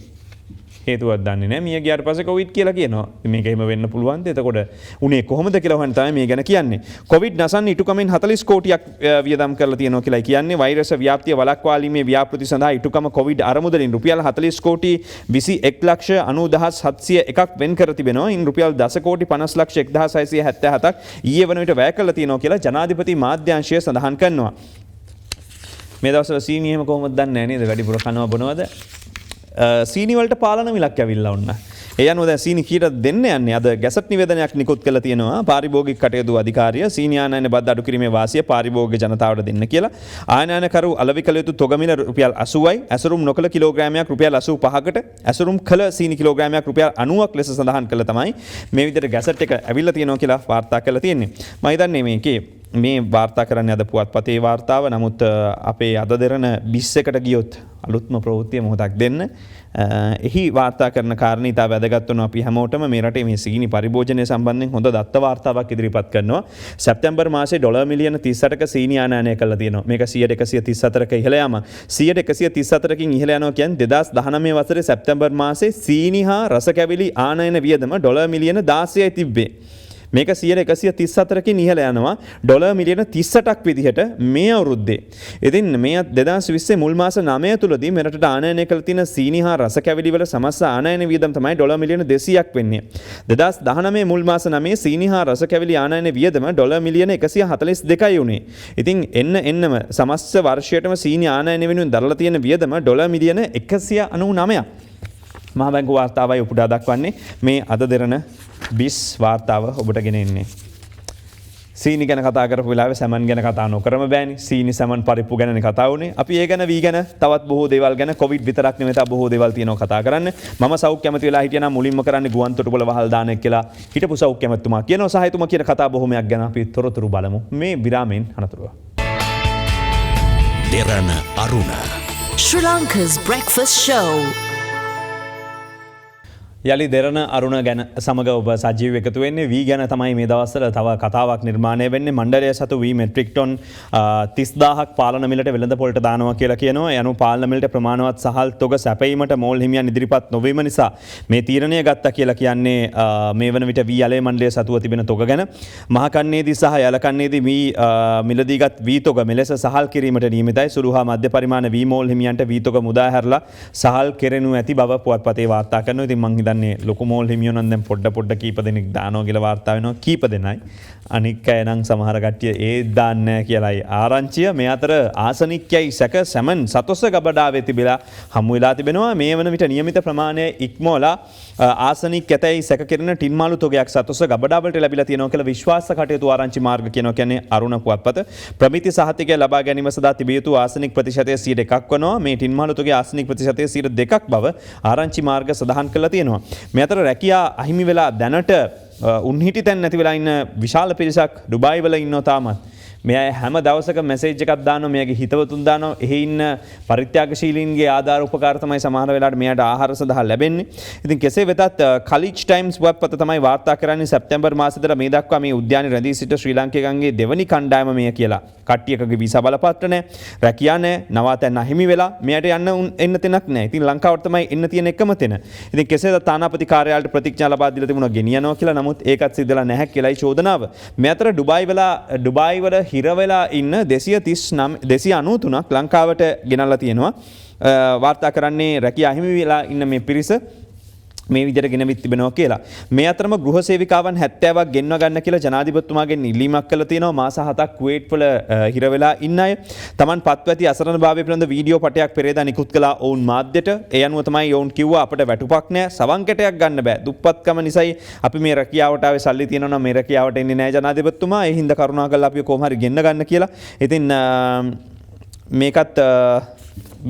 හේතුවක් දන්නේ නැහැ. මිය ගියාට පස්සේ කොවිඩ් කියලා කියනවා. මේක එහෙම වෙන්න පුළුවන්ද? එතකොට උනේ කොහොමද කියලා හොයන්න තමයි මේ ගැන කියන්නේ. කොවිඩ් නසන්න ඉටුකමෙන් 40 කෝටියක් වියදම් කරලා තියෙනවා කියලා කියන්නේ. වෛරස ව්‍යාප්තිය වළක්වාලීමේ ව්‍යාපෘති සඳහා ඉටුකම කොවිඩ් අරමුදලින් රුපියල් 40 කෝටි 21,90,701ක් වෙන් කර තිබෙනවා. ඉන් රුපියල් 10 කෝටි 50,01,677ක් ඊයේ වන විට වැය කරලා තියෙනවා කියලා ජනාධිපති මාධ්‍යාංශය සඳහන් කරනවා. මේ දවස්වල සීනි එහෙම කොහොමද දන්නේ නැහැ නේද? වැඩිපුර කනවා බොනවද? සීනි වලට පාලන මිලක් ඇවිල්ලා ඔන්න. ඒ අනුව දැන් සීනි කීයට දෙන්න යන්නේ? අද ගැසට් නිවේදනයක් නිකුත් කළා තියෙනවා. පාරිභෝගික කටයුතු අධිකාරිය සීනි ආනයන බද්ද අඩු කිරීමේ වාසිය පාරිභෝගික ජනතාවට දෙන්න කියලා. ආනයනකරු අලෙවි කළ යුතු තොගමිල රුපියල් 80යි. ඇසුරුම් නොකළ කිලෝග්‍රෑමයක් රුපියල් 85කට. ඇසුරුම් කළ සීනි කිලෝග්‍රෑමයක් රුපියල් 90ක් ලෙස සඳහන් කළා තමයි මේ විදිහට ගැසට් එක ඇවිල්ලා තියෙනවා කියලා වාර්තා කරලා තියෙන්නේ. මම හිතන්නේ මේකේ මේ වාර්තා කරන්න අද පුවත්පතේ වාර්තාව. නමුත් අපේ අද දෙරණ 20කට ගියොත් අලුත්ම ප්‍රවෘත්තිය මොහොතක් දෙන්න. එහි වාර්තා කරන කාරණේ ඉතා වැදගත් වෙනවා. අපි හැමෝටම මේ රටේ මේ සීනි පරිභෝජනය සම්බන්ධයෙන් හොඳ දත්ත වාර්තාවක් ඉදිරිපත් කරනවා. සැප්තැම්බර් මාසයේ ඩොලර් මිලියන 38ක සීනි ආනයනය කළා තියෙනවා. මේක 134ක ඉහළ යාම. 134කින් ඉහළ යනවා කියන්නේ 2019 වසරේ සැප්තැම්බර් මාසයේ සීනි හා රස කැවිලි ආනයන වියදම ඩොලර් මිලියන 16යි තිබ්බේ. මේක 134කින් ඉහළ යනවා ඩොලර් මිලියන 38ක් විදිහට මේ අවුරුද්දේ. ඉතින් මේ 2020 මුල් මාස 9 තුලදී මෙරටට ආනයනය කළ තියෙන සීනි හා රස කැවිලි වල සමස්ත ආනයන වියදම තමයි ඩොලර් මිලියන 200ක් වෙන්නේ. 2019 මුල් මාස 9 සීනි හා රස කැවිලි ආනයන වියදම ඩොලර් මිලියන 142යි උනේ. ඉතින් එන්නම සමස්ත වර්ෂයටම සීනි ආනයන වෙනුවෙන් දරලා තියෙන වියදම ඩොලර් මිලියන 199ක්. මහ බැංකුව වාර්තාවයි උපුටා දක්වන්නේ මේ අද දෙරණ 20 වාර්තාව ඔබට ගෙන එන්නේ. සීනි ගැන කතා කරපු වෙලාවේ සැමන් ගැන කතා නොකරම බෑනේ. සීනි සැමන් පරිප්පු ගැනනේ කතා වුනේ. අපි ඒ ගැන වී ගැන තවත් බොහෝ දේවල් ගැන කොවිඩ් විතරක් නෙමෙයි තව බොහෝ දේවල් තියෙනවා කතා කරන්න. මම සෞඛ්‍ය ඇමති වෙලා හිටියනම් මුලින්ම කරන්නේ ගුවන් තොටුපළ වහල් දාන එක කියලා හිටපු සෞඛ්‍ය ඇමතිතුමා කියනවා. සහ එතුමා කියන කතා බොහොමයක් ගැන අපි තොරතුරු බලමු. මේ විරාමයෙන් අනතුරුව. Derana Aruna. Sri Lanka's breakfast show. යලි දෙරණ අරුණ ගැන සමග ඔබ සජීව එකතු වෙන්නේ වී ගැන තමයි මේ දවස්වල තව කතාවක් නිර්මාණය වෙන්නේ. මණ්ඩලය සතු වී මෙට්‍රික් ටොන් 30000ක් පාලන මිලට වෙළඳ පොළට දානවා කියලා කියනවා. යනු පාලන මිලට ප්‍රමාණවත් සහල් තොග සැපයීමට මෝල් හිමියන් ඉදිරිපත් නොවීම නිසා මේ තීරණය ගත්තා කියලා කියන්නේ මේ වන විට වී යලේ මණ්ඩලය සතුව තිබෙන තොග ගැන. මහකන්නේදී සහ යලකන්නේදී වී මිලදීගත් වී තොග මෙලෙස සහල් කිරීමට නියමිතයි. සුළු හා මධ්‍ය පරිමාණ වී මෝල් හිමියන්ට වී තොග මුදා හැරලා සහල් කෙරෙනු ඇති බව පුවත්පතේ වාර්තා කරනවා. ඉතින් මං හිතන්නේ ලොකු මෝල් හිමියෝ නම් දැන් පොඩ කීප දෙනෙක් දානවා කියලා වාර්තා වෙනවා. කීප දෙනයි. අනික් අය නම් සමහර කට්ටිය ඒ දාන්නේ නැහැ කියලායි ආරංචිය. මේ අතර ආසනික්යයි සැක සැමන් සතොස්ස ගබඩාවේ තිබිලා හමු වෙලා තිබෙනවා. මේ වන විට නියමිත ප්‍රමාණය ඉක්මවලා ආසනික් ඇතැයි සැක කෙරෙන ටින් මාළු තොගයක් සතොස්ස ගබඩාවලට ලැබිලා තියෙනවා කියලා විශ්වාස කටයුතු ආරංචි මාර්ග කියනවා. කියන්නේ අරුණ පුවත්පත ප්‍රමිති සහතිකය ලබා ගැනීම සඳහා තිබිය යුතු ආසනික් ප්‍රතිශතය 101ක් වනවා. මේ ටින් මාළු තොගේ ආසනික් ප්‍රතිශතය 102ක් බව ආරංචි මාර්ග සඳහන් කරලා තියෙනවා. මේ අතර රැකියා අහිමි වෙලා දැනට උන්හිටි තැන් නැති වෙලා ඉන්න විශාල පිරිසක් ඩුබායි වල ඉන්නවා තාමත්. මේ අය හැම දවසක මෙසේජ් එකක් දානවා. මෙයාගේ හිතවතුන් දානවා. එහි ඉන්න පරිත්‍යාගශීලීන්ගේ ආධාර උපකාර තමයි සමහර වෙලාවට මෙයාට ආහාර සඳහා ලැබෙන්නේ. ඉතින් කෙසේ වෙතත් කලිච් ටයිම්ස් පුවත්පත තමයි වාර්තා කරන්නේ සැප්තැම්බර් මාසෙදර මේ දක්වා මේ උද්‍යානයේ රැඳී සිට ශ්‍රී ලාංකිකයන්ගේ දෙවනි කණ්ඩායම මෙය කියලා. කට්ටියකගේ වීසා බලපත්‍ර නැහැ. රැකියා නැහැ. නවාතැන් අහිමි වෙලා මෙයාට එන්න තැනක් නැහැ. ඉතින් ලංකාවට තමයි එන්න තියෙන එකම තැන. ඉතින් කෙසේද තානාපති කාර්යාලයට ප්‍රතිඥා ලබා දීලා තිබුණා ගෙනියනවා කියලා. නමුත් ඒකත් සිද්ධලා නැහැ කියලායි චෝදනාව. මේ අතර ඩුබායි වල හිරවෙලා ඉන්න 293ක් ලංකාවට ගෙනල්ලා තියෙනවා. වාර්තා කරන්නේ රැකියා අහිමි වෙලා ඉන්න මේ පිරිස මේ විදිහට ගෙනවිත් තිබෙනවා කියලා. මේ අතරම ගෘහ සේවිකාවන් 70ක් ගෙන්ව ගන්න කියලා ජනාධිපතිතුමාගෙන් ඉල්ලීමක් කළා තියෙනවා. මාස 7ක් කුවේට් වල හිර වෙලා ඉන්න අය. Taman පත්ව ඇති අසරණභාවය පිළිබඳ වීඩියෝ පටයක් පෙරේදා නිකුත් කළා ඔවුන් මාධ්‍යට. ඒ අනුව තමයි ඔවුන් කිව්වා අපිට වැටුපක් නැහැ. සවන් කැටයක් ගන්න බෑ. දුප්පත්කම නිසායි අපි මේ රැකියාවට ආවේ සල්ලි තියෙනවා නම් මේ රැකියාවට එන්නේ නැහැ ජනාධිපතිතුමා. ඒ හින්දා කරුණාකරලා අපි කොහොම හරි ගෙන්න ගන්න කියලා. ඉතින් මේකත්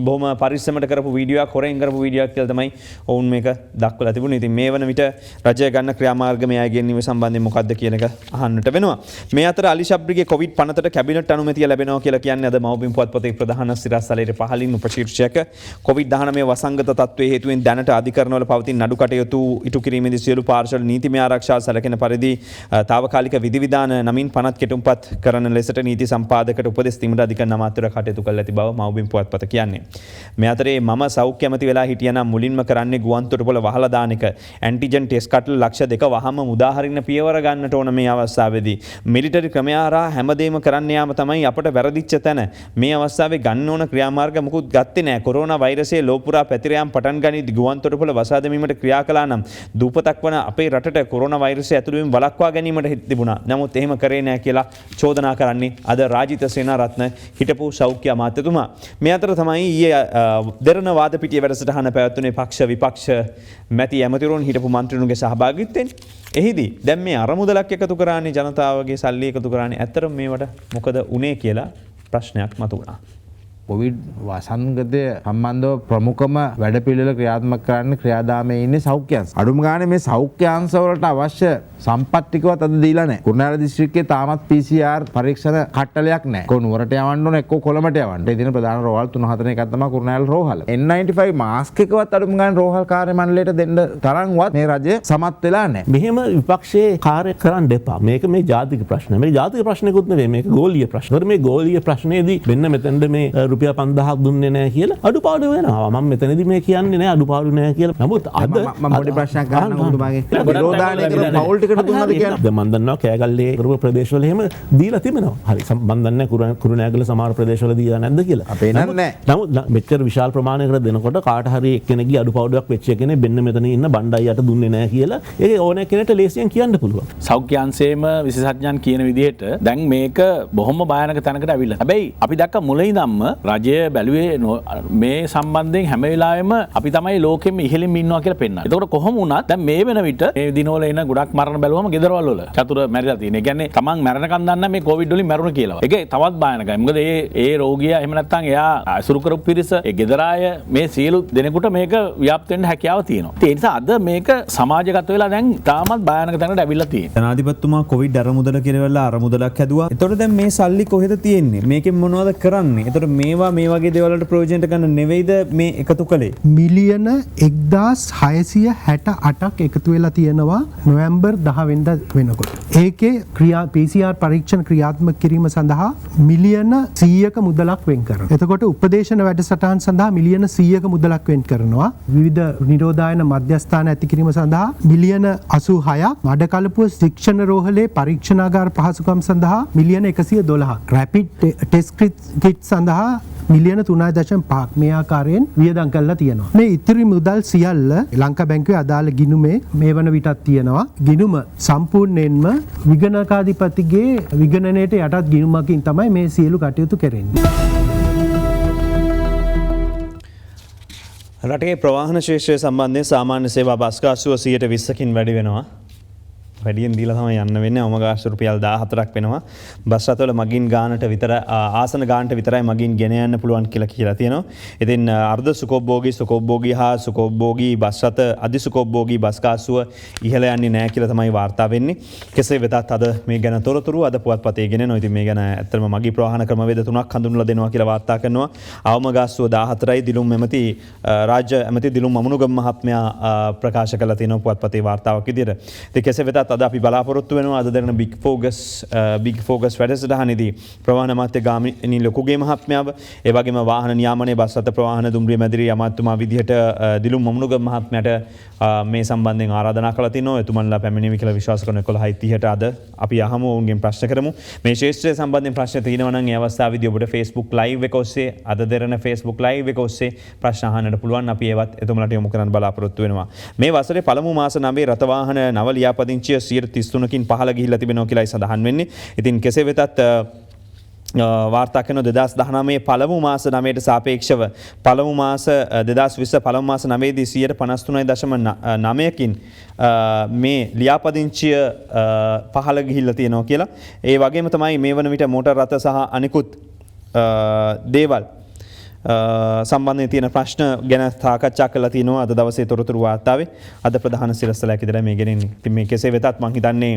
බොහොම පරිස්සමට කරපු වීඩියෝයක් හොරෙන් කරපු වීඩියෝයක් කියලා තමයි ඔවුන් මේක දක්වලා තිබුණේ. ඉතින් මේ වන විට රජය ගන්න ක්‍රියාමාර්ග මේ අය ගෙනීම සම්බන්ධයෙන් මොකක්ද කියන එක අහන්නට වෙනවා. මේ අතර අලි ශබ්රිගේ කොවිඩ් පනතට කැබිනට් අනුමැතිය ලැබෙනවා කියලා කියන්නේ අද මව්බිම් පුවත්පතේ ප්‍රධාන සිරස්තලයේ පහළින් උපශීර්ෂයක කොවිඩ්-19 වසංගත තත්ත්වයේ හේතුවෙන් දැනට අධිකරණවල පවතින නඩු කටයුතු ඉටු කිරීමේදී සියලු පාර්ශව නීතිමය ආරක්ෂා සැලකෙන පරිදි తాවකාලික විධිවිධාන නමින් පනත් කෙටුම්පත් කරන ලෙසට නීති සම්පාදකට උපදෙස් දීමට අධිකරණ අමාත්‍යවරයා කටයුතු කළ ඇති බව මව්බිම් පුවත්පත කියන්නේ. මේ අතරේ මම සෞඛ්‍ය ඇමති වෙලා හිටියනම් මුලින්ම කරන්නේ ගුවන් තොටුපළ වහලා දාන එක. ඇන්ටිජන් ටෙස්ට් කට්ටල ලක්ෂ 2 වහම මුදාහරින්න පියවර ගන්නට ඕන මේ අවස්ථාවේදී. මිලිටරි ක්‍රමය හරහා හැමදේම කරන්න යාම තමයි අපට වැරදිච්ච තැන. මේ අවස්ථාවේ ගන්න ඕන ක්‍රියාමාර්ග මුකුත් ගත්තේ නැහැ. කොරෝනා වෛරසයේ ලෝපුරා පැතිර යාම පටන් ගනිද්දී ගුවන් තොටුපළ වසා දැමීමට ක්‍රියා කළා නම් දූපතක් වන අපේ රටට කොරෝනා වෛරසය ඇතුළු වළක්වා ගැනීමට තිබුණා. නමුත් එහෙම කරේ නැහැ කියලා චෝදනා කරන්නේ අද රාජිත සේනාරත්න හිටපු සෞඛ්‍ය අමාත්‍යතුමා. මේ අතර තමයි ඊයේ දෙරණ වාද පිටිය වැඩසටහන පැවැත්වුණේ පක්ෂ විපක්ෂ මැති ඇමතිවරුන් හිටපු මන්ත්‍රීවරුන්ගේ සහභාගීත්වයෙන්. එහිදී දැන් මේ අරමුදලක් එකතු කරන්නේ ජනතාවගේ සල්ලි එකතු කරන්නේ ඇත්තටම මේවට මොකද උනේ කියලා ප්‍රශ්නයක් මතුවුණා. කොවිඩ් වසංගතය සම්බන්ධව ප්‍රමුඛම වැඩපිළිවෙල ක්‍රියාත්මක කරන්න ක්‍රියාදාමයේ ඉන්නේ සෞඛ්‍ය අංශ. අඩුම ගානේ මේ සෞඛ්‍ය අංශ වලට අවශ්‍ය සම්පත් ටිකවත් අද දීලා නැහැ. කුරුණෑගල දිස්ත්‍රික්කයේ තාමත් PCR පරීක්ෂණ කට්ටලයක් නැහැ. නුවරට යවන්න ඕන එක්ක කොළඹට යවන්න. ඒ දින ප්‍රධාන රෝහල් 3-4 එකක් තමයි කුරුණෑගල රෝහල. N95 මාස්ක් එකවත් අඩුම ගානේ රෝහල් කාර්ය මණ්ඩලයට දෙන්න තරම්වත් මේ රජය සමත් වෙලා නැහැ. මෙහෙම විපක්ෂයේ කාර්ය කරන්න එපා. මේක මේ ජාතික ප්‍රශ්න. මේ ජාතික ප්‍රශ්නකුත් නෙවෙයි. මේක ගෝලීය ප්‍රශ්න. මේ ගෝලීය ප්‍රශ්නේදී වෙන්න මෙතෙන්ද මේ රුපියල් 5000ක් දුන්නේ නැහැ කියලා අඩුපාඩු වෙනවා. මම මෙතනදී මේ කියන්නේ නැහැ අඩුපාඩු නැහැ කියලා. නමුත් අද මම පොඩි ප්‍රශ්නයක් අහන්න ඔබතුමාගෙන්. විරෝධායන කරන පෞල් ටිකට දුන්නද කියන්නේ? දැන් මම දන්නවා කෑගල්ලේ කරපු ප්‍රදේශවල එහෙම දීලා තිබෙනවා. හරි මම දන්නේ කුරුණෑගල සමහර ප්‍රදේශවල දීලා නැද්ද කියලා. අපේ නෑ. නමුත් මෙච්චර විශාල ප්‍රමාණයකට දෙනකොට කාට හරි එක්කෙනෙක්ගේ අඩුපාඩුවක් වෙච්ච කෙනෙක් මෙන්න මෙතන ඉන්න බණ්ඩයියට දුන්නේ නැහැ කියලා ඒ ඕන කෙනෙක්ට ලේසියෙන් කියන්න පුළුවන්. සෞඛ්‍ය අංශයේම විශේෂඥයන් කියන විදිහට දැන් මේක බොහොම භයානක තැනකට ඇවිල්ලා. හැබැයි අපි දැක්ක මුල ඉඳන්ම රජය බැලුවේ මේ සම්බන්ධයෙන් හැම වෙලාවෙම අපි තමයි ලෝකෙම ඉහළින් ඉන්නවා කියලා පෙන්නනවා. එතකොට කොහොම වුණත් දැන් මේ වෙන විට මේ දිනවල එන ගොඩක් මරණ බැලුවම ගෙදරවල වල චතුර මැරිලා තියෙනවා. ඒ කියන්නේ තමන් මැරෙනකන් දන්න මේ කොවිඩ් වලින් මැරුණ කියලා. ඒක තවත් භයානකයි. මොකද ඒ රෝගියා එහෙම නැත්නම් එයා අසුරු කරපු පිරිස ඒ ගෙදර අය මේ සියලු දෙනෙකුට මේක ව්‍යාප්ත වෙන්න හැකියාව තියෙනවා. ඒ නිසා අද මේක සමාජගත වෙලා දැන් තාමත් භයානක තැනකට ඇවිල්ලා තියෙනවා. ජනාධිපතිතුමා කොවිඩ් අරමුදල කෙරෙවලා අරමුදලක් හැදුවා. එතකොට දැන් මේ සල්ලි කොහෙද තියෙන්නේ? මේකෙන් මොනවද කරන්නේ? එතකොට මේවා මේ වගේ දේවල් වලට ප්‍රයෝජනට ගන්න නෙවෙයිද මේ එකතු කළේ? මිලියන 1668ක් එකතු වෙලා තියෙනවා නොවැම්බර් 10 වෙනිදා වෙනකොට. ඒකේ PCR පරීක්ෂණ ක්‍රියාත්මක කිරීම සඳහා මිලියන 100ක මුදලක් වෙන් කරනවා. එතකොට උපදේශන වැඩසටහන් සඳහා මිලියන 100ක මුදලක් වෙන් කරනවා. විවිධ නිරෝධායන මධ්‍යස්ථාන ඇති කිරීම සඳහා මිලියන 86ක්, මඩකලපුව ශික්ෂණ රෝහලේ පරීක්ෂණාගාර පහසුකම් සඳහා මිලියන 112ක්, රැපිඩ් ටෙස්ට් කිට් සඳහා මිලියන 3.5ක් මේ ආකාරයෙන් වියදම් කරලා තියෙනවා. මේ ඉතිරි මුදල් සියල්ල ලංකා බැංකුවේ අදාළ ගිණුමේ මේ වන විටත් තියෙනවා. ගිණුම සම්පූර්ණයෙන්ම විගණකාධිපතිගේ විගණනයට යටත් ගිණුමකින් තමයි මේ සියලු කටයුතු කෙරෙන්නේ. රටේ ප්‍රවාහන ශේෂ්ත්‍රය සම්බන්ධයෙන් සාමාන්‍ය සේවා බස් ගාස්තුව 120කින් වැඩි වෙනවා. වැඩියෙන් දීලා තමයි යන්න වෙන්නේ. අවමගාස්තු රුපියල් 14ක් වෙනවා. බස් රථවල මගින් ගානට විතර ආසන ගානට විතරයි මගින් ගෙන යන්න පුළුවන් කියලා තියෙනවා. ඉතින් අර්ධ සුකෝපභෝගී හා සුකෝපභෝගී බස් රථ අධි සුකෝපභෝගී බස් ගාස්තුව ඉහළ යන්නේ නැහැ කියලා තමයි වාර්තා වෙන්නේ. කෙසේ වෙතත් අද මේ ගැන තොරතුරු අද පුවත්පතේ ගෙනෙනවා. ඉතින් මේ ගැන ඇත්තටම මගී ප්‍රවාහන ක්‍රමවේද තුනක් හඳුන්වලා දෙනවා කියලා වාර්තා කරනවා. අවමගාස්තුව 14යි දිලුම් ඇමති රාජ්‍ය ඇමති දිලුම් මමුණුගම මහත්මයා ප්‍රකාශ කළා තියෙනවා පුවත්පතේ වාර්තාවක් විදිහට. ඉතින් කෙසේ වෙතත් අද අපි බලාපොරොත්තු වෙනවා අද දෙරන බිග් ෆෝකස් වැඩසටහනේදී ප්‍රවාහන අමාත්‍ය ගාමිණී ලොකුගේ මහත්මයාව ඒ වගේම වාහන නියාමනයේ බස් රථ ප්‍රවාහන දුම්රිය මැදිරිය අමාත්‍යතුමා විදිහට දිලුම් මමුණුගම මහත්මයාට මේ සම්බන්ධයෙන් ආරාධනා කළා තිනවා. එතුමන්ලා පැමිණෙමි කියලා විශ්වාස කරන 11:30ට අද අපි අහමු ඔවුන්ගෙන් ප්‍රශ්න කරමු. මේ ශේෂ්ත්‍රය සම්බන්ධයෙන් ප්‍රශ්න තියෙනවා නම් ඒ අවස්ථාවේදී ඔබට Facebook live එක ඔස්සේ අද දෙරන Facebook live එක ඔස්සේ ප්‍රශ්න අහන්නට පුළුවන්. අපි ඒවත් එතුමන්ලාට යොමු කරන්න බලාපොරොත්තු වෙනවා. මේ වසරේ පළමු මාස 9 රථ වාහන නව ලියාපදිංචිය 33කින් පහළ ගිහිල්ලා තිබෙනවා කියලායි සඳහන් වෙන්නේ. ඉතින් කෙසේ වෙතත් වාර්තා කරන 2019 පළමු මාස 9ට සාපේක්ෂව පළමු මාස 2020 පළමු මාස 9දී 153.9කින් මේ ලියාපදිංචිය පහළ ගිහිල්ලා තියෙනවා කියලා. ඒ වගේම තමයි මේ වන විට මෝටර් රථ සහ අනිකුත් දේවල් සම්බන්ධයෙන් තියෙන ප්‍රශ්න ගැන සාකච්ඡා කරලා තිනවා අද දවසේ තොරතුරු වාර්තාවේ. අද ප්‍රධාන සිරස්තලයක් ඉදලා මේ ගෙනෙන්නේ. ඉතින් මේ කෙසේ වෙතත් මම හිතන්නේ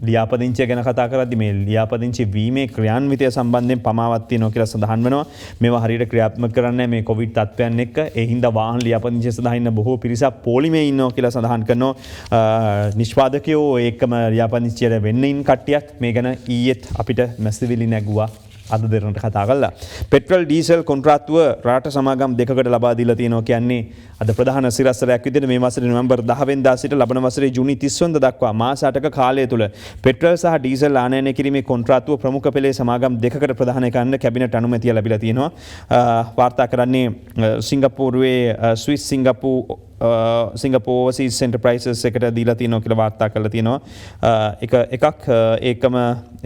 ලියාපදිංචිය ගැන කතා කරද්දී මේ ලියාපදිංචි වීමේ ක්‍රියාන්විතය සම්බන්ධයෙන් පමාවක් තියෙනවා කියලා සඳහන් වෙනවා. මේවා හරියට ක්‍රියාත්මක කරන්නේ මේ කොවිඩ් තත්ත්වයන් එක්ක. ඒ හින්දා වාහන ලියාපදිංචිය සඳහා ඉන්න බොහෝ පිරිසක් පොලිමේ ඉන්නවා කියලා සඳහන් කරනවා. නිෂ්පාදකයෝ ඒකම ලියාපදිංචියට වෙන්න ඉන්න කට්ටියක් මේ ගැන ඊයේත් අපිට මැසිවිලි නැගුවා. අද දෙරනට කතා කළා. පෙට්‍රල් ඩීසල් කොන්ත්‍රාත්තුව රාට සමාගම් දෙකකට ලබා දීලා තියෙනවා කියන්නේ අද ප්‍රධාන සිරස්තලයක් විදිහට මේ මාසයේ නොවැම්බර් 10 වෙනිදා සිට ලබන වසරේ ජූනි 30 වෙනිදා දක්වා මාස 8ක කාලය තුල පෙට්‍රල් සහ ඩීසල් ආනයනය කිරීමේ කොන්ත්‍රාත්තුව ප්‍රමුඛ පෙළේ සමාගම් දෙකකට ප්‍රදානය කරන්න කැබිනට් අනුමැතිය ලැබිලා තියෙනවා. වාර්තා කරන්නේ සිංගප්පූරුවේ ස්විස් සිංගප්පූර් ඕවර්සීස් එන්ටර්ප්‍රයිසස් එකට දීලා තියෙනවා කියලා වාර්තා කරලා තියෙනවා. එකක් ඒකම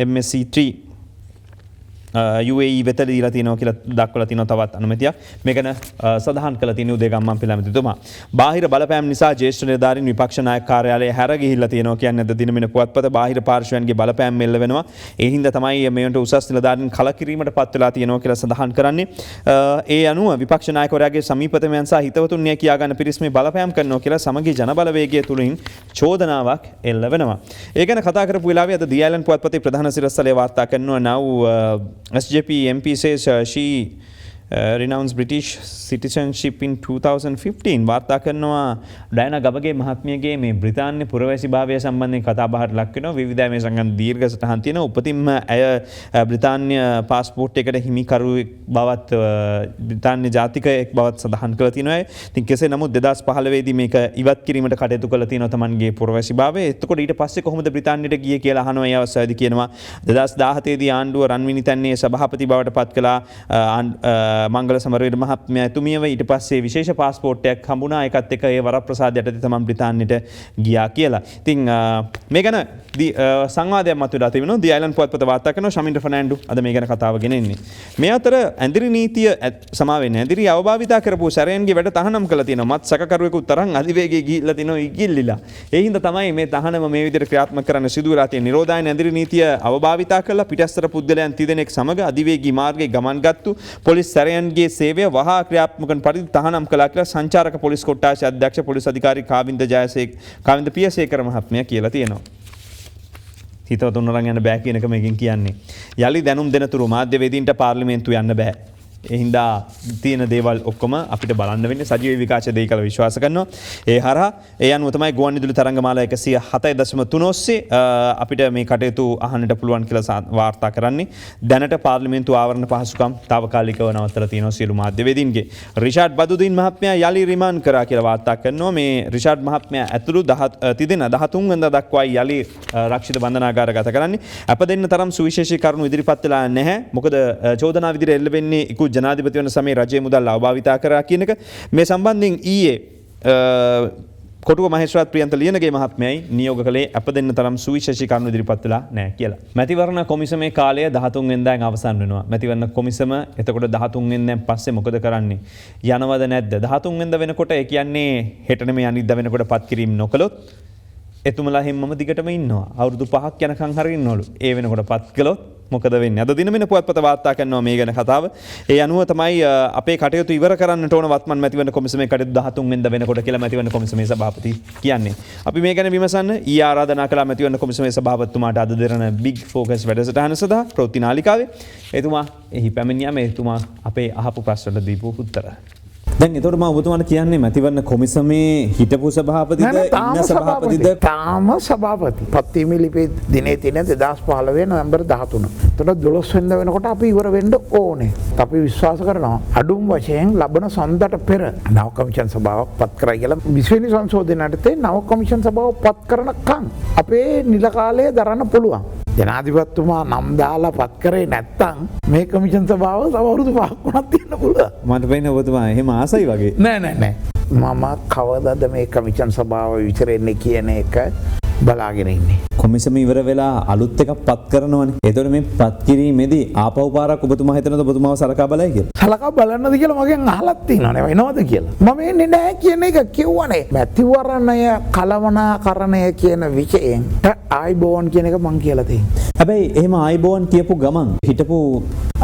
MSC3 UAE වෙත දීලා තියෙනවා කියලා දක්වලා තියෙනවා තවත් අනුමැතියක්. මේක ගැන සඳහන් කළා තියෙන උදේගම්මන් පිළමැතිතුමා. බාහිර බලපෑම් නිසා ජ්‍යෙෂ්ඨ නිලධාරීන් විපක්ෂ නායක කාර්යාලය හැර ගිහිල්ලා තියෙනවා කියන්නේ අද දිනමින පුවත්පත බාහිර පාර්ශ්වයන්ගේ බලපෑම් මෙල්ල වෙනවා. ඒ හින්දා තමයි මේකට උසස් නිලධාරීන් කලකිරීමට පත් වෙලා තියෙනවා කියලා සඳහන් කරන්නේ. ඒ අනුව විපක්ෂ නායකවරයාගේ සමීපතමයන් සහ හිතවතුන් කියා ගන්න පිරිස් මේ බලපෑම් කරනවා කියලා සමගී ජනබලවේගය තුලින් චෝදනාවක් එල්ල වෙනවා. ඒ ගැන කතා කරපු වෙලාවේ අද දී අයිලන්ඩ් පුවත්පතේ ප්‍රධාන සිරස්තලයේ වාර්තා කරනවා now SJP MP says she renounced British citizenship in 2015. වාර්තා කරනවා ඩයනා ගබගේ මහත්මියගේ මේ බ්‍රිතාන්‍ය පුරවැසි භාවය සම්බන්ධයෙන් කතා බහට ලක් වෙනවා. විවිධ මේ සංගම් දීර්ඝ සටහන් තියෙනවා. උපතින්ම ඇය බ්‍රිතාන්‍ය පාස්පෝර්ට් එකකට හිමිකරුවෙක් බවත් බ්‍රිතාන්‍ය ජාතිකයෙක් බවත් සඳහන් කරලා තියෙනවා. ඉතින් කෙසේ නමුත් 2015 දී මේක ඉවත් කිරීමට කටයුතු කළා තියෙනවා තමන්ගේ පුරවැසි භාවය. එතකොට ඊට පස්සේ කොහොමද බ්‍රිතාන්‍යයට ගියේ කියලා අහනවා. ඒ අවස්ථාවේදී කියනවා 2017 දී ආණ්ඩුව රන්විනි තන්නේ සභාපති බවට පත් කළා. මංගල සමරවීර මහත්මයා එතුමියව ඊට පස්සේ විශේෂ පාස්පෝර්ට්යක් හම්බුණා. ඒකත් එක්ක ඒ වරප්‍රසාද යටතේ තමයි බ්‍රිතාන්‍යයට ගියා කියලා. ඉතින් මේ ගැන සංවාදයක් මතුවලා තිබෙනවා. දී අයිලන්ඩ් පුවත්පත වාර්තා කරනවා ශමින්ද්‍ර ෆර්නෑන්ඩු අද මේ ගැන කතාව ගෙන එන්නේ. මේ අතර ඇඳිරි නීතිය සමා වෙන්නේ. ඇඳිරි අවභාවිතා කරපු සැරයන්ගේ වැඩ තහනම් කරලා තියෙනවා. මත් සැකකරුවෙකුත් තරම් අධිවේගී ගිහිල්ලා තිනවා ඉගිල්ලිලා. ඒ හින්දා තමයි මේ තහනම මේ විදිහට ක්‍රියාත්මක කරන්න සිදු වෙලා තියෙන්නේ. නිරෝධායන ඇඳිරි නීතිය අවභාවිතා කරලා පිටස්තර පුද්ගලයන් 30 දෙනෙක් සමග අධිවේගී මාර්ගයේ ගමන් ගත්තු පොලිස් සැරයන්ගේ සේවය වහා ක්‍රියාත්මක කරන පරිදි තහනම් කළා කියලා සංචාරක පොලිස් කොට්ටාශයේ අධ්‍යක්ෂ පොලිස් අධිකාරී කාවින්ද පියසේකර මහත්මයා කියලා තියෙනවා. හිතවතුන් අරන් යන්න බෑ කියන එක මේකෙන් කියන්නේ. යලි දැනුම් දෙනතුරු මාධ්‍යවේදීන්ට පාර්ලිමේන්තුව යන්න බෑ. ඒ හින්දා තියෙන දේවල් ඔක්කොම අපිට බලන්න වෙන්නේ සජීව විකාශය දෙයි කියලා විශ්වාස කරනවා. ඒ හරහා ඒ අනුව තමයි ගුවන්විදුලි තරංගමාලා 107.3 ඔස්සේ අපිට මේ කටයුතු අහන්නට පුළුවන් කියලා වාර්තා කරන්නේ. දැනට පාර්ලිමේන්තු ආවරණ පහසුකම් తాවකාලිකව නවත්තලා තියෙනවා සියලු මාධ්‍යවේදීන්ගේ. රිෂාඩ් බදුදීන් මහත්මයා යලි රිමාන්ඩ් කරා කියලා වාර්තා කරනවා. මේ රිෂාඩ් මහත්මයා ඇතුළු 13 වෙනිදා දක්වා යලි රක්ෂිත බන්ධනාගාරගත කරන්නේ. අප දෙන්න තරම් සුවිශේෂී කරුණු ඉදිරිපත් වෙලා නැහැ. මොකද චෝදනා විදිහට එල්ල වෙන්නේ ඉක්ු ජනාධිපති වන සමයේ රජයේ මුදල් අවභාවිතා කරා කියන එක. මේ සම්බන්ධයෙන් ඊයේ කොටුව මහේස්ත්‍රාත් ප්‍රියන්ත ලියනගේ මහත්මයයි නියෝග කළේ අප දෙන්න තරම් සුවිශේෂී කරුණු ඉදිරිපත් වෙලා නැහැ කියලා. මැතිවරණ කොමිසමේ කාලය 13 වෙනිදාන් අවසන් වෙනවා. මැතිවරණ කොමිසම එතකොට 13 වෙනිදාන් පස්සේ මොකද කරන්නේ? යනවද නැද්ද? 13 වෙනිදා වෙනකොට ඒ කියන්නේ හෙට නෙමෙයි අනිද්දා වෙනකොට පත් කිරීම නොකළොත් එතුමලා හැමම දිගටම ඉන්නවා. අවුරුදු 5ක් යනකම් හරි ඉන්නවලු. ඒ වෙනකොට පත් කළොත් මොකද වෙන්නේ? අද දින වෙන පුවත්පත වාර්තා කරනවා මේ ගැන කතාව. ඒ අනුව තමයි අපේ කටයුතු ඉවර කරන්නට ඕන වත්මන් මැතිවරණ කොමිසමේ කටයුතු 13 වෙනිදා වෙනකොට කියලා මැතිවරණ කොමිසමේ සභාපති කියන්නේ. අපි මේ ගැන විමසන්න ඊ ආරාධනා කළා මැතිවරණ කොමිසමේ සභාපතිතුමාට අද දෙරණ බිග් ෆෝකස් වැඩසටහන සඳහා ප්‍රවෘත්ති නාලිකාවේ. එතුමා එහි පැමිණියාම එතුමා අපේ අහපු ප්‍රශ්නවලට දීපු උත්තර. දැන් එතකොට මම ඔබතුමාට කියන්නේ මැතිවරණ කොමිසමේ හිටපු සභාපතිද ඉන්න සභාපතිද? තාම සභාපති. පත්වීමේ ලිපියේ දිනේ තියෙන 2015 නොවැම්බර් 13. එතකොට 12 වෙනිදා වෙනකොට අපි ඉවර වෙන්න ඕනේ. අපි විශ්වාස කරනවා අඩුම වශයෙන් ලබන සඳට පෙර නව කමිෂන් සභාවක් පත් කරයි කියලා 20 වෙනි සංශෝධනයේදී නව කමිෂන් සභාව පත් කරනකම් අපේ නිල කාලය දරන්න පුළුවන්. ජනාධිපතිතුමා නම් දාලා පත් කරේ නැත්තම් මේ කමිෂන් සභාව අවුරුදු 5ක් වුණත් තියෙන්න පුළුවන්. මට පේන්නේ ඔබතුමා එහෙම ආසයි වගේ. නෑ. මම කවදාද මේ කමිෂන් සභාව විචරෙන්නේ කියන එක බලාගෙන ඉන්නේ. කොමිසම ඉවර වෙලා අලුත් එකක් පත් කරනවනේ. ඒතකොට මේ පත් කිරීමේදී ආපහු පාරක් ඔබතුමා හිතනද ඔබතුමාව සලකා බලයි කියලා? සලකා බලන්නද කියලා මගෙන් අහලත් තියෙනවානේ. එනවද කියලා. මම එන්නේ නැහැ කියන එක කිව්වනේ. මැතිවරණය කලවනාකරණය කියන විෂයෙන් ආයිබෝන් කියන එක මං කියලා තියෙනවා. හැබැයි එහෙම ආයිබෝන් කියපු ගමන් හිටපු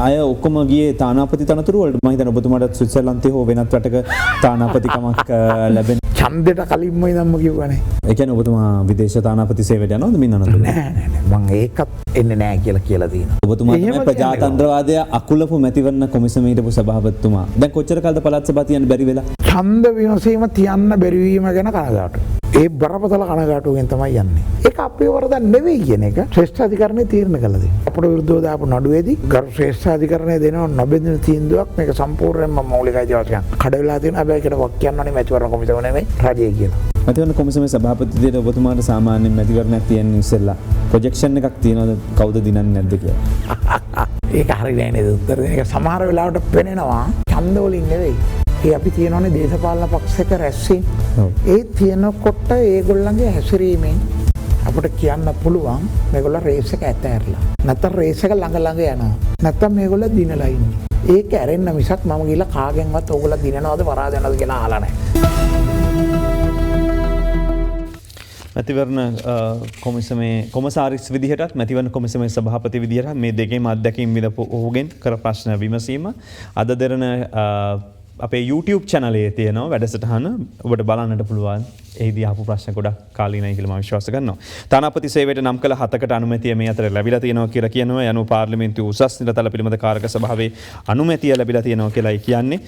අය ඔක්කොම ගියේ තානාපති තනතුරු වලට. මම හිතන්නේ ඔබතුමාට ස්විට්සර්ලන්තේ හෝ වෙනත් රටක තානාපතිකමක් ලැබෙන ඡන්දෙට කලින්ම ඉඳන්ම කිව්වනේ. ඒ කියන්නේ ඔබතුමා විදේශ තානාපති සේවයට යනවද මින් අනතුරු? නෑ. මං ඒකත් එන්නේ නෑ කියලා තියෙනවා. ඔබතුමා තමයි ප්‍රජාතන්ත්‍රවාදය අකුලපු මැතිවරණ කොමිසමේ හිටපු සභාපතිතුමා. දැන් කොච්චර කාලද පළාත් සභාව තියන්න බැරි වෙලා? ඡන්ද විමසීම තියන්න බැරි වීම ගැන කනගාටුයි. ඒ බරපතල කනගාටුවෙන් තමයි යන්නේ. ඒක අපේ වරදක් නෙවෙයි කියන එක ශ්‍රේෂ්ඨ අධිකරණය තීරණය කළා දෙනවා. අපට විරුද්ධව දාපු නඩුවේදී ගරු ශ්‍රේෂ්ඨ අධිකරණය දෙනවා නොබෙදෙන තීන්දුවක්. මේක සම්පූර්ණයෙන්ම මෞලික අයිතිවාසිකම් කඩවිලා තියෙනවා. හැබැයි ඒකට වක් කියන්නනේ මැතිවරණ කොමිසම නෙවෙයි රජය කියලා. මැතිවරණ කොමිසමේ සභාපති විදිහට ඔබතුමාට සාමාන්‍යයෙන් මැතිවරණයක් තියන්නේ ඉස්සෙල්ලා ප්‍රොජෙක්ෂන් එකක් තියනවද කවුද දිනන්නේ නැද්ද කියලා? ඒක හරිය නෑ නේද උත්තර දෙන එක. සමහර වෙලාවට පෙනෙනවා ඡන්ද වලින් නෙවෙයි. ඒ අපි තියෙනවනේ දේශපාලන පක්ෂයක රැස්වීම. ඒ තියෙනකොට ඒගොල්ලන්ගේ හැසිරීමෙන් අපිට කියන්න පුළුවන් මේගොල්ලෝ රේස් එක ඇතෑරලා. නැත්නම් රේස් එක ළඟ යනවා. නැත්නම් මේගොල්ලෝ දිනලා ඉන්නේ. ඒක ඇරෙන්න මිසක් මම ගිහලා කාගෙන්වත් ඕගොල්ලෝ දිනනවද පරාද යනවද කියලා අහලා නැහැ. මැතිවරණ කොමිසමේ කොමසාරිස් විදිහටත් මැතිවරණ කොමිසමේ සභාපති විදිහට මේ දෙකේම අත්දැකීම් විඳපු ඔහුගෙන් කර ප්‍රශ්න විමසීම අද දෙරණ අපේ YouTube channelයේ තියෙනවා වැඩසටහන ඔබට බලන්නට පුළුවන්. එහිදී ආපු ප්‍රශ්න ගොඩක් කාලීනයි කියලා මම විශ්වාස කරනවා. තානාපති සේවයට නම් කළ 7කට අනුමැතිය මේ අතර ලැබිලා තියෙනවා කියලා කියනවා. යනු පාර්ලිමේන්තුවේ උසස් නිලතල පිළිබඳ කාරක සභාවේ අනුමැතිය ලැබිලා තියෙනවා කියලායි කියන්නේ.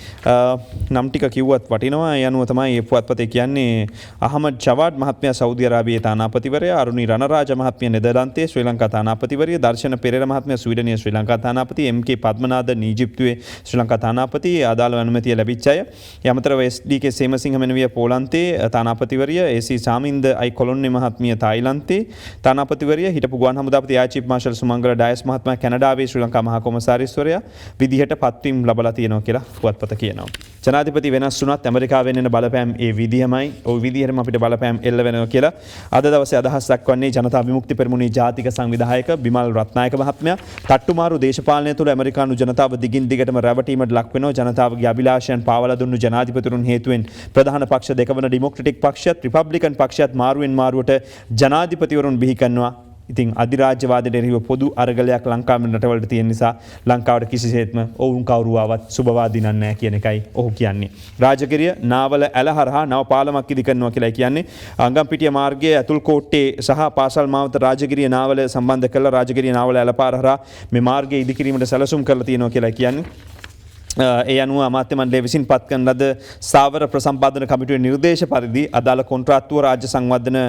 නම් ටික කිව්වත් වටිනවා. ඒ අනුව තමයි මේ පුවත්පතේ කියන්නේ අහමඩ් ජවාඩ් මහත්මයා සෞදි අරාබියේ තානාපතිවරයා, අරුණි රණරාජ මහත්මිය නෙදර්ලන්තයේ ශ්‍රී ලංකා තානාපතිවරිය, දර්ශන පෙරේරා මහත්මයා ස්වීඩනයේ ශ්‍රී ලංකා තානාපති, MK පද්මනාදන් ඊජිප්තුවේ ශ්‍රී ලංකා තානාපති ආදාළ අනුමැතිය ලැබිච්ච අය. යමතරව SDK සේමසිංහ මෙනවිය පෝලන්තයේ තානාපති අගමැතිවරිය ඒ.සී. සාමින්ද අයි කොළොන්නේ මහත්මිය තායිලන්තේ, තානාපතිවරිය හිටපු ගුවන් හමුදාපති එයා චීෆ් මාර්ෂල් සුමංගල ඩයස් මහත්මයා කැනඩාවේ ශ්‍රී ලංකා මහා කොමසාරිස්වරයා විදිහට පත්වීම් ලබලා තියෙනවා කියලා පුවත්පත කියනවා. ජනාධිපති වෙනස් වුණත් ඇමරිකාවෙන් එන බලපෑම් ඒ විදිහමයි. ওই විදිහටම අපිට බලපෑම් එල්ල වෙනවා කියලා අද දවසේ අදහස් දක්වන්නේ ජනතා විමුක්ති පෙරමුණේ ජාතික සංවිධායක බිමල් රත්නායක මහත්මයා. තට්ටුමාරු දේශපාලනය තුළ ඇමරිකානු ජනතාව දිගින් දිගටම රැවටීමට ලක් වෙනවා. ජනතාවගේ අභිලාෂයන් පාවලා දුන්නු ජනාධිපතිවරුන් හේතුවෙන් ප්‍රධාන පක්ෂ දෙක වන ඩෙමොක්‍රටික් පක්ෂයත් රිපබ්ලිකන් පක්ෂයත් මාරුවෙන් මාරුවට ජනාධිපතිවරුන් බිහි කරනවා. ඉතින් අධිරාජ්‍යවාදයට එරෙහිව පොදු අරගලයක් ලංකාවේ රටවලට තියෙන නිසා ලංකාවට කිසිසේත්ම ඔවුන් කවුරු ආවත් සුබවාදී නැහැ කියන එකයි ඔහු කියන්නේ. රාජගිරිය නාවල ඇල හරහා නව පාලමක් ඉදි කරනවා කියලා කියන්නේ. අංගම්පිටිය මාර්ගයේ ඇතුල් කෝට්ටේ සහ පාසල් මාවත රාජගිරිය නාවල සම්බන්ධ කරලා රාජගිරිය නාවල ඇල පාර හරහා මේ මාර්ගය ඉදි කිරීමට සැලසුම් කරලා තියෙනවා කියලා කියන්නේ. ඒ අනුව අමාත්‍ය මණ්ඩලය විසින් පත් කරන ලද සාවර ප්‍රසම්පාදන කමිටුවේ නිර්දේශ පරිදි අදාළ කොන්ත්‍රාත්තුව රාජ්‍ය සංවර්ධන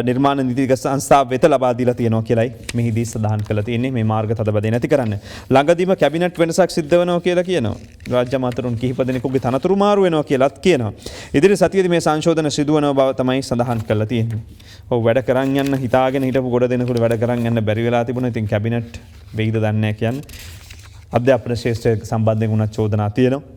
නිර්මාණ නීතිගත සංස්ථාව වෙත ලබා දීලා තියෙනවා කියලයි මෙහිදී සඳහන් කරලා තියෙන්නේ. මේ මාර්ග තදබදේ නැති කරන්න. ළඟදීම කැබිනට් වෙනසක් සිද්ධ වෙනවා කියලා කියනවා. රාජ්‍ය අමාත්‍යවරුන් කිහිප දෙනෙකුගේ තනතුරු මාරු වෙනවා කියලාත් කියනවා. ඉදිරි සතියේදී මේ සංශෝධන සිදු වෙන බව තමයි සඳහන් කරලා තියෙන්නේ. ඔව් වැඩ කරන් යන්න හිතාගෙන හිටපු ගොඩ දෙනෙකුට වැඩ කරන් යන්න බැරි වෙලා තිබුණා. ඉතින් කැබිනට් වෙයිද දන්නේ නැහැ කියන්නේ. අධ්‍යාපන ශේෂ්ත්‍රය සම්බන්ධයෙන් වුණත් චෝදනා තියෙනවා.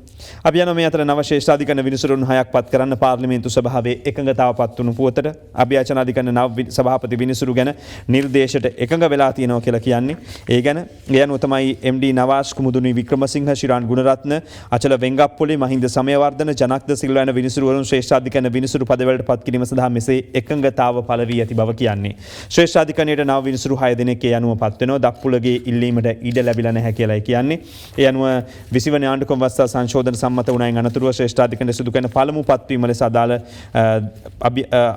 අපි යනවා මේ අතර නව ශේෂ්ඨාධිකරණ විනිසුරුන් 6ක් පත් කරන්න පාර්ලිමේන්තු සභාවේ එකඟතාව පත් වුණු පුවතට අභියාචනාධිකරණ නව සභාපති විනිසුරු ගැන නිර්දේශයට එකඟ වෙලා තියෙනවා කියලා කියන්නේ. ඒ ගැන ඒ අනුව තමයි MD නවාස් කුමුදුනි වික්‍රමසිංහ, ශිරාන් ගුණරත්න, අචල වෙංගප්පොලි, මහින්ද සමයවර්ධන, ජනක්ද සිල්වා යන විනිසුරුවරුන් ශ්‍රේෂ්ඨාධිකරණ විනිසුරු පදවලට පත් කිරීම සඳහා මෙසේ එකඟතාව පළ වී ඇති බව කියන්නේ. ශ්‍රේෂ්ඨාධිකරණයට නව විනිසුරු 6 දෙනෙක් ඒ අනුව පත් වෙනවා. දක්පුලගේ ඉල්ලීමට ඉඩ ලැබිලා නැහැ කියලායි කියන්නේ. ඒ අනුව 20 වන ආණ්ඩුක්‍රම ව්‍යවස්ථා සංශෝධන සම්මත වුණායින් අනතුරුව ශ්‍රේෂ්ඨාධිකරණය සිදු කරන පළමු පත්වීම ලෙස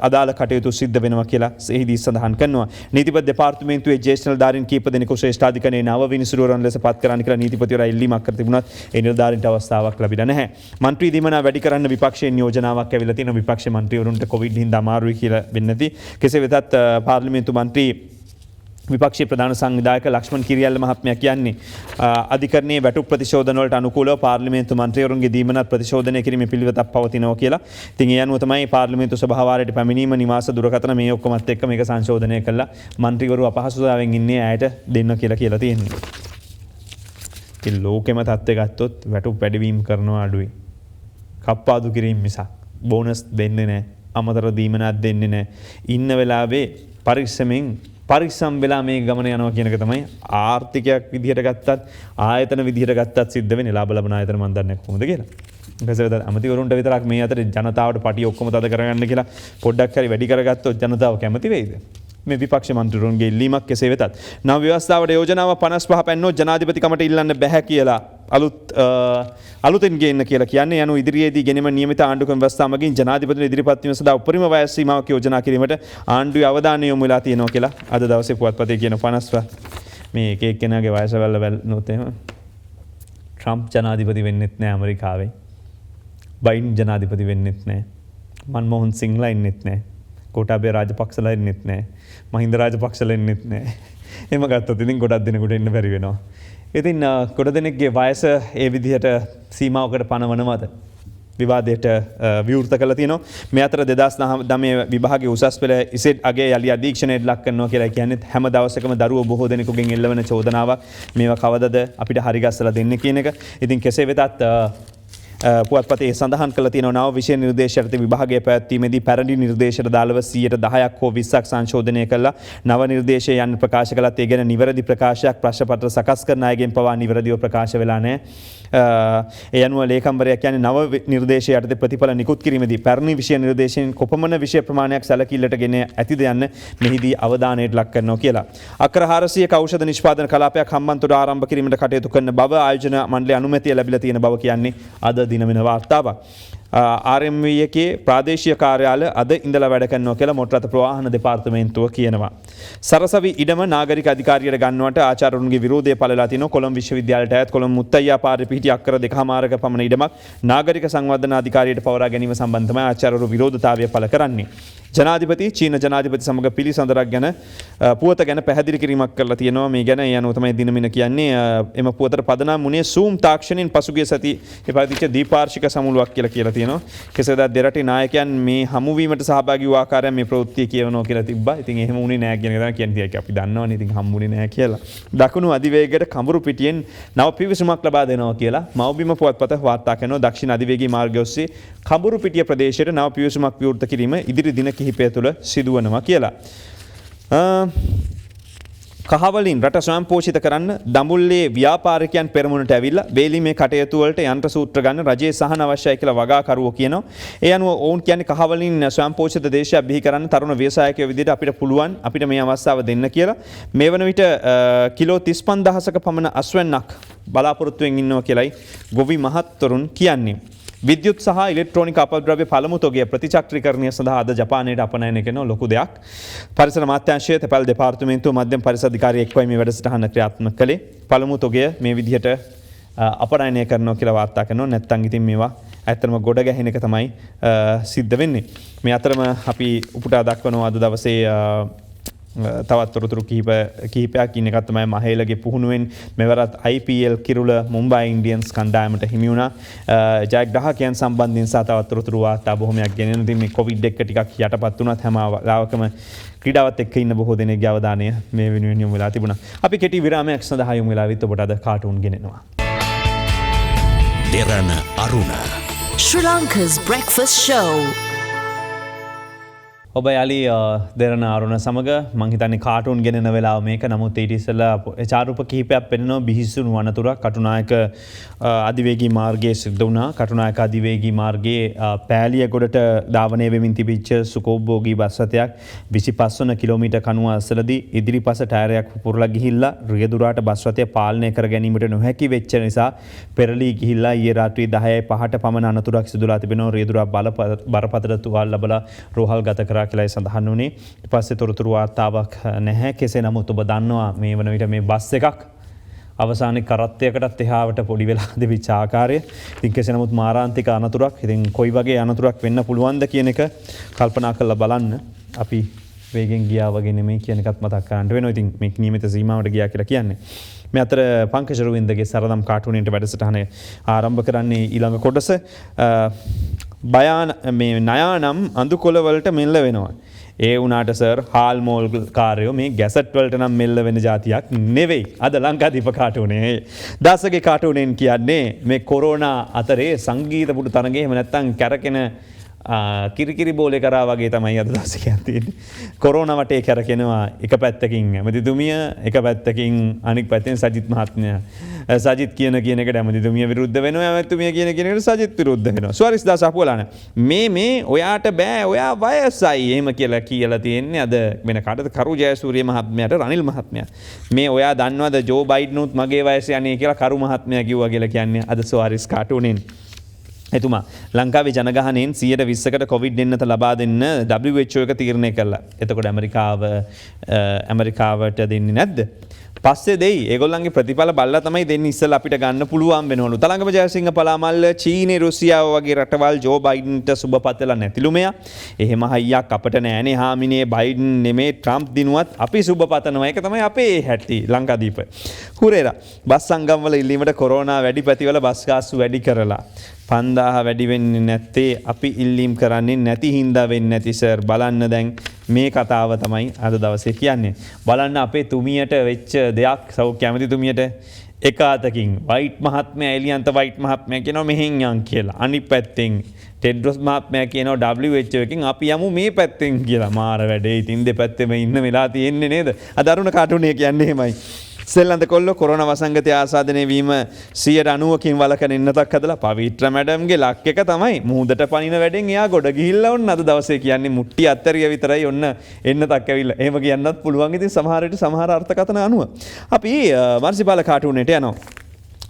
අදාළ කටයුතු සිද්ධ වෙනවා කියලා එහිදී සඳහන් කරනවා. නීතිපති දෙපාර්තමේන්තුවේ ජ්‍යෙෂ්ඨ නිලධාරීන් කීප දෙනෙකු ශ්‍රේෂ්ඨාධිකරණයේ නව විනිසුරුවරුන් ලෙස පත් කරන්න කියලා නීතිපතිවරයා ඉල්ලීමක් කර තිබුණත් ඒ නිලධාරීන්ට අවස්ථාවක් ලැබිලා නැහැ. මන්ත්‍රී දීමනා වැඩි කරන්න විපක්ෂයෙන් යෝජනාවක් ඇවිල්ලා තියෙනවා. විපක්ෂ මන්ත්‍රීවරුන්ට කොවිඩ් හින්දා අමාරුයි කියලා වෙන්නේ නැති. කෙසේ වෙතත් පාර්ලිමේන්තු මන්ත්‍රී විපක්ෂයේ ප්‍රධාන සංවිධායක ලක්ෂ්මන් කිරියල්ල මහත්මයා කියන්නේ අධිකරණයේ වැටුප් ප්‍රතිශෝධන වලට අනුකූලව පාර්ලිමේන්තු මන්ත්‍රීවරුන්ගේ දීමනත් ප්‍රතිශෝධනය කිරීමේ පිළිවෙතක් පවතිනවා කියලා. ඉතින් ඒ අනුව තමයි පාර්ලිමේන්තු සභාවාරයට පැමිණීම, නිවාස දුරකථන මේ ඔක්කොමත් එක්ක මේක සංශෝධනය කළා මන්ත්‍රීවරු අපහසුතාවයෙන් ඉන්නේ ඇයට දෙන්න කියලා තියෙන්නේ. ඉතින් ලෝකෙම තත්ත්වය ගත්තොත් වැටුප් වැඩිවීම කරනවා අඩුයි. කප්පාදු කිරීම මිසක් බෝනස් දෙන්නේ නැහැ. අමතර දීමනක් දෙන්නේ නැහැ. ඉන්න වෙලාවේ පරිස්සම් වෙලා මේ ගමන යනවා කියන එක තමයි ආර්ථිකයක් විදිහට ගත්තත් ආයතන විදිහට ගත්තත් සිද්ධ වෙන්නේ. ලාභ ලබන ආයතන මන් දන්නේ කොහොමද කියලා. ඊපස්සේ අමතිවරුන්ට විතරක් මේ අතර ජනතාවට පටි ඔක්කොම තද කරගන්න කියලා පොඩ්ඩක් හරි වැඩි කරගත්තොත් ජනතාව කැමති වෙයිද? මේ විපක්ෂ මන්ත්‍රීවරුන්ගේ ඉල්ලීමක් කෙසේ වෙතත් නව ව්‍යවස්ථාවට යෝජනාව 55 පැන්නෝ ජනාධිපතිකමට ඉල්ලන්න බැහැ කියලා අලුතෙන් ගේන්න කියලා කියන්නේ. යනු ඉදිරියේදී ගෙනෙම නියමිත ආණ්ඩුක්‍රම ව්‍යවස්ථාව මගින් ජනාධිපතිතුමා ඉදිරිපත් වීම සඳහා උපරිම වයස් සීමාවක් යෝජනා කිරීමට ආණ්ඩුවේ අවධානය යොමු වෙලා තියෙනවා කියලා අද දවසේ පුවත්පතේ කියන 55 මේ එක එක්කෙනාගේ වයස වැල්ලනොත් එහෙම ට්‍රම්ප් ජනාධිපති වෙන්නෙත් නැහැ ඇමරිකාවේ. බයිඩන් ජනාධිපති වෙන්නෙත් නැහැ. මන්මෝහන් සිංහලා ඉන්නෙත් නැහැ. කොටාබේ රාජපක්ෂලා ඉන්නෙත් නැහැ. මහින්ද රාජපක්ෂලා ඉන්නෙත් නැහැ. එහෙම ගත්තොත් ඉතින් ගොඩක් දෙනෙකුට ඉන්න බැරි වෙනවා. ඉතින් ගොඩ දෙනෙක්ගේ වයස ඒ විදිහට සීමාවකට පනවනවද? විවාදයට විවෘත කළ තියෙනවා. මේ අතර 2009 විභාගයේ උසස් පෙළ ඉසෙට් අගේ යලි අධීක්ෂණයට ලක් කරනවා කියලා කියන්නේ හැම දවසකම දරුවෝ බොහෝ දෙනෙකුගෙන් එල්ලවන චෝදනාවක්. මේවා කවදද අපිට හරි ගස්සලා දෙන්නේ කියන එක. ඉතින් කෙසේ වෙතත් පුවත්පතේ සඳහන් කළ තියෙනවා නව විෂය නිර්දේශයට විභාගය පැවැත්වීමේදී පැරණි නිර්දේශයට දාලව 10%ක් හෝ 20ක් සංශෝධනය කළා. නව නිර්දේශය යන්න ප්‍රකාශ කළත් ඒ ගැන නිවැරදි ප්‍රකාශයක් ප්‍රශ්න පත්‍ර සකස් කරන අයගෙන් පවා නිවැරදිව ප්‍රකාශ වෙලා නැහැ. ඒ අනුව ලේකම්වරයා කියන්නේ නව නිර්දේශය යටතේ ප්‍රතිඵල නිකුත් කිරීමේදී පැරණි විෂය නිර්දේශයෙන් කොපමණ විෂය ප්‍රමාණයක් සැලකිල්ලට ගෙන ඇතිද යන්න මෙහිදී අවධානයට ලක් කරනවා කියලා. අක්කර 400ක ඖෂධ නිෂ්පාදන කලාපයක් හම්බන්තොට ආරම්භ කිරීමට කටයුතු කරන බව ආයෝජන මණ්ඩලයේ අනුමැතිය ලැබිලා තියෙන බව කියන්නේ අද දින වෙන වාර්තාවක්. RMV එකේ ප්‍රාදේශීය කාර්යාලය අද ඉඳලා වැඩ කරනවා කියලා මොටර් රථ ප්‍රවාහන දෙපාර්තමේන්තුව කියනවා. සරසවි ඉඩම නාගරික අධිකාරියට ගන්නවට ආචාර්යවරුන්ගේ විරෝධය පළලා තිනවා. කොළඹ විශ්වවිද්‍යාලයට අයත් කොළඹ මුත්තයියා පාරේ පිහිටි අක්කර 2මාරක පමණ ඉඩමක් නාගරික සංවර්ධන අධිකාරියට පවරා ගැනීම සම්බන්ධව ආචාර්යවරු විරෝධතාවය පළ කරන්නේ. ජනාධිපති චීන ජනාධිපති සමග පිළිසඳරක් ගැන පුවත ගැන පැහැදිලි කිරීමක් කරලා තියෙනවා. මේ ගැන ඒ අනුව තමයි දිනමින කියන්නේ එම පුවතට පදනම් වුණේ Zoom තාක්ෂණයෙන් පසුගිය සතියේ පැවතිච්ච දීපාර්ශික සමුළුවක් කියලා තියෙනවා. කෙසේද දෙරටේ නායකයන් මේ හමුවීමට සහභාගී වූ ආකාරයෙන් මේ ප්‍රවෘත්තිය කියවනවා කියලා තිබ්බා. ඉතින් එහෙම වුණේ නැහැ කියන එක තමයි කියන්නේ. අපි දන්නවනේ ඉතින් හම්බුනේ නැහැ කියලා. දකුණු අධිවේගයට කඹුරු පිටියෙන් නව පිවිසුමක් ලබා දෙනවා කියලා මව්බිම පුවත්පත වාර්තා කරනවා. දක්ෂිණ අධිවේගී මාර්ගය ඔස්සේ කඹුරු පිටිය ප්‍රදේශයට නව පිවිසුමක් විවෘත කිරීම ඉදිරි දින කිහිපය තුළ සිදුවනවා කියලා. කහවලින් රට ස්වයංපෝෂිත කරන්න දඹුල්ලේ ව්‍යාපාරිකයන් පෙරමුණට ඇවිල්ලා බේලිමේ කටයුතු වලට යන්ත්‍ර සූත්‍ර ගන්න රජයේ සහන අවශ්‍යයි කියලා වගාකරුවෝ කියනවා. ඒ අනුව ඔවුන් කියන්නේ කහවලින් ස්වයංපෝෂිත දේශයක් බිහි කරන්න තරුණ ව්‍යවසායකයෝ විදිහට අපිට පුළුවන් අපිට මේ අවස්ථාව දෙන්න කියලා. මේ වන විට කිලෝ 35000ක පමණ අස්වැන්නක් බලාපොරොත්තුවෙන් ඉන්නවා කියලයි ගොවි මහත්වරුන් කියන්නේ. විද්‍යුත් සහ ඉලෙක්ට්‍රෝනික අපද්‍රව්‍ය පළමු තොගය ප්‍රතිචක්‍රීකරණය සඳහා අද ජපානයට අපනයනය කරන ලොකු දෙයක්. පරිසර අමාත්‍යාංශයේ තැපැල් දෙපාර්තමේන්තුව මධ්‍යම පරිසර අධිකාරිය එක්වයි මේ වැඩසටහන ක්‍රියාත්මක කළේ. පළමු තොගය මේ විදිහට අපනයනය කරනවා කියලා වාර්තා කරනවා. නැත්නම් ඉතින් මේවා ඇත්තටම ගොඩ ගැහෙන එක තමයි සිද්ධ වෙන්නේ. මේ අතරම අපි උපුටා දක්වනවා අද දවසේ තවත් තොරතුරු කිහිපයක් ඉන්න එකක් තමයි මහේලගේ පුහුණුවෙන් මෙවරත් IPL කිරුළ මුම්බයි ඉන්ඩියන්ස් කණ්ඩායමට හිමි වුණා. ජයග්‍රාහකයන් සම්බන්ධයෙන් සහ තවත් තොරතුරු වාර්තා බොහොමයක් ගෙනෙන. ඉතින් මේ කොවිඩ් එක ටිකක් යටපත් වුණත් හැම වෙලාවකම ක්‍රීඩාවත් එක්ක ඉන්න බොහෝ දෙනෙක්ගේ අවධානය මේ වෙනුවෙන් යොමු වෙලා තිබුණා. අපි කෙටි විරාමයක් සඳහා යොමු වෙලා විත් ඔබට අද cartoon ගෙනෙනවා. Derana Aruna Sri Lanka's breakfast show. ඔබ යලි දෙරණ අරුණ සමග මං හිතන්නේ කාටුන් ගෙනෙන වෙලාව මේක. නමුත් ඊට ඉස්සෙල්ලා චාරුප කිහිපයක් පෙන්වනවා බිහිසුණු වනතුරක් කටුනායක අධිවේගී මාර්ගයේ සිද්ධ වුණා. කටුනායක අධිවේගී මාර්ගයේ පෑලියගොඩට ධාවනය වෙමින් තිබිච්ච සුකෝභෝගී බස් රථයක් 25 වන කිලෝමීටර් කණුව අසලදී ඉදිරිපස ටයරයක් පුපුරලා ගිහිල්ලා රියදුරාට බස් රථය පාලනය කර ගැනීමට නොහැකි වෙච්ච නිසා පෙරළී ගිහිල්ලා ඊයේ රාත්‍රී 10:05ට පමණ අනතුරක් සිදුලා තිබෙනවා. රියදුරා බරපතල තුවාල ලැබලා රෝහල් ගත කරා කියලායි සඳහන් වුණේ. ඊට පස්සේ තොරතුරු වාර්තාවක් නැහැ. කෙසේ නමුත් ඔබ දන්නවා මේ වන විට මේ බස් එකක් අවසානයේ කරත්තයකටත් එහාවට පොඩි වෙලා දෙවිච්ච ආකාරය. ඉතින් කෙසේ නමුත් මාරාන්තික අනතුරක්. ඉතින් කොයි වගේ අනතුරක් වෙන්න පුළුවන්ද කියන එක කල්පනා කරලා බලන්න. අපි වේගෙන් ගියා වගේ නෙමෙයි කියන එකත් මතක් කරගන්න වෙනවා. ඉතින් මේ නියමිත සීමාවට ගියා කියලා කියන්නේ. මේ අතර පංකජ රුවින්දගේ සරදම් කාටුනේට වැඩසටහන ආරම්භ කරන්නේ ඊළඟ කොටස. බයාන මේ නයානම් අඳුකොළ වලට මෙල්ල වෙනවා. ඒ වුණාට සර් හාල් මෝල් කාර්යෝ මේ ගැසට් වලට නම් මෙල්ල වෙන જાතියක් නෙවෙයි. අද ලංකාදීප කාටුනේ දාසගේ කාටුනෙන් කියන්නේ මේ කොරෝනා අතරේ සංගීත පුඩු තරඟේ එහෙම නැත්නම් කැරකෙන කිරිකිරි බෝලේ කරා වගේ තමයි අද දවසේ කියන්නේ. කොරෝනා වටේ කැරකෙනවා එක පැත්තකින් ඇමතිතුමිය එක පැත්තකින් අනික් පැත්තෙන් සජිත් මහත්මයා. සජිත් කියන එකට ඇමතිතුමිය විරුද්ධ වෙනවා. ඇමතිතුමිය කියන එකට සජිත් විරුද්ධ වෙනවා. ස්වාරිස් දාස අපුවලාන මේ ඔයාට බෑ ඔයා වයසයි එහෙම කියලා තියෙන්නේ අද වෙන කාටද කරු ජයසූරිය මහත්මයාට රනිල් මහත්මයා. මේ ඔයා දන්නවද ජෝ බයිඩ්නුත් මගේ වයස යන්නේ කියලා කරු මහත්මයා කිව්වා කියලා කියන්නේ අද ස්වාරිස් කාටුනෙන්. එතුමා ලංකාවේ ජනගහනයෙන් 120කට කොවිඩ් එන්නත ලබා දෙන්න WHO එක තීරණය කළා. එතකොට ඇමරිකාවට දෙන්නේ නැද්ද? පස්සේ දෙයි. ඒගොල්ලන්ගේ ප්‍රතිඵල බලලා තමයි දෙන්නේ. ඉස්සෙල්ලා අපිට ගන්න පුළුවන් වෙනවලු. තලංගම ජයසිංහ පලාමල්ල චීනේ රුසියාව වගේ රටවල් ජෝ බයිඩන්ට සුබපතලා නැතිලු මෙයා. එහෙම හයියක් අපිට නෑනේ හාමිනේ බයිඩන් නෙමේ ට්‍රම්ප් දිනුවත් අපි සුබපතනවා. ඒක තමයි අපේ හැටි ලංකාදීප. හුරේරා බස් සංගම් වල ඉල්ලීමට කොරෝනා වැඩි පැතිවල බස් ගාස්තු වැඩි කරලා 5000 වැඩි වෙන්නේ නැත්තේ අපි ඉල්ලීම් කරන්නේ නැති හින්දා වෙන්නේ නැති සර්. බලන්න දැන් මේ කතාව තමයි අද දවසේ කියන්නේ. බලන්න අපේ තුමියට වෙච්ච දෙයක් සෞඛ්‍ය ඇමතිතුමියට එක අතකින් වයිට් මහත්මයා එලියන්ත වයිට් මහත්මයා කියනවා මෙහෙන් යන් කියලා. අනිත් පැත්තෙන් ටෙඩ්රොස් මහත්මයා කියනවා WHO එකකින් අපි යමු මේ පැත්තෙන් කියලා. මාර වැඩේ. ඉතින් දෙපැත්තෙම ඉන්න වෙලා තියෙන්නේ නේද? අද අරුණ කාටුනේ කියන්නේ එහෙමයි. සෙල්ලන්ත කොල්ල කොරෝනා වසංගතය ආසාදනය වීම 90%කින් වළකන ඉන්නතක් හදලා පවිත්‍ර මැඩම්ගේ ලක් එක තමයි මුහුදට පනින වැඩෙන් එයා ගොඩ ගිහිල්ලා ඔන්න අද දවසේ කියන්නේ මුට්ටි අත්තරිය විතරයි ඔන්න එන්නතක් ඇවිල්ලා. එහෙම කියන්නත් පුළුවන් ඉතින් සමහර විට සමහර අර්ථකථන අනුව. අපි මර්සිපාල කාටුනේට යනවා.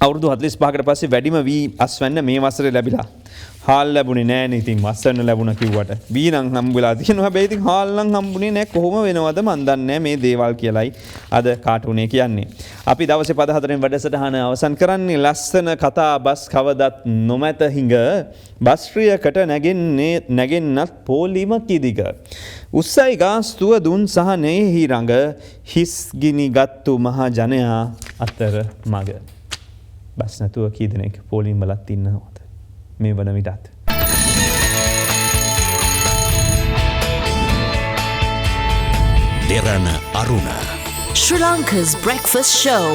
අවුරුදු 45කට පස්සේ වැඩිම වී අස්වැන්න මේ වසරේ ලැබිලා. හාල් ලැබුණේ නෑ නේ ඉතින් අස්වැන්න ලැබුණා කිව්වට. වී නම් හම්බුලා තියෙනවා. හැබැයි ඉතින් හාල් නම් හම්බුනේ නෑ කොහොම වෙනවද මන් දන්නේ මේ දේවල් කියලයි අද කාටුනේ කියන්නේ. අපි දවසේ පද 4 වැඩසටහන අවසන් කරන්නේ ලස්සන කතා බස් කවදත් නොමැත හිඟ බස්රියකට නැගෙන්නත් පොලිම කිදික. උස්සයි ගාස්තුව දුන් සහනේ හිරඟ හිස් ගිනි ගත්තු මහ ජනයා අතර මග. බස් නැතුව කී දෙනෙක් පොලිම් වලත් ඉන්නවද මේ වන විටත්. Sri Lanka's breakfast show.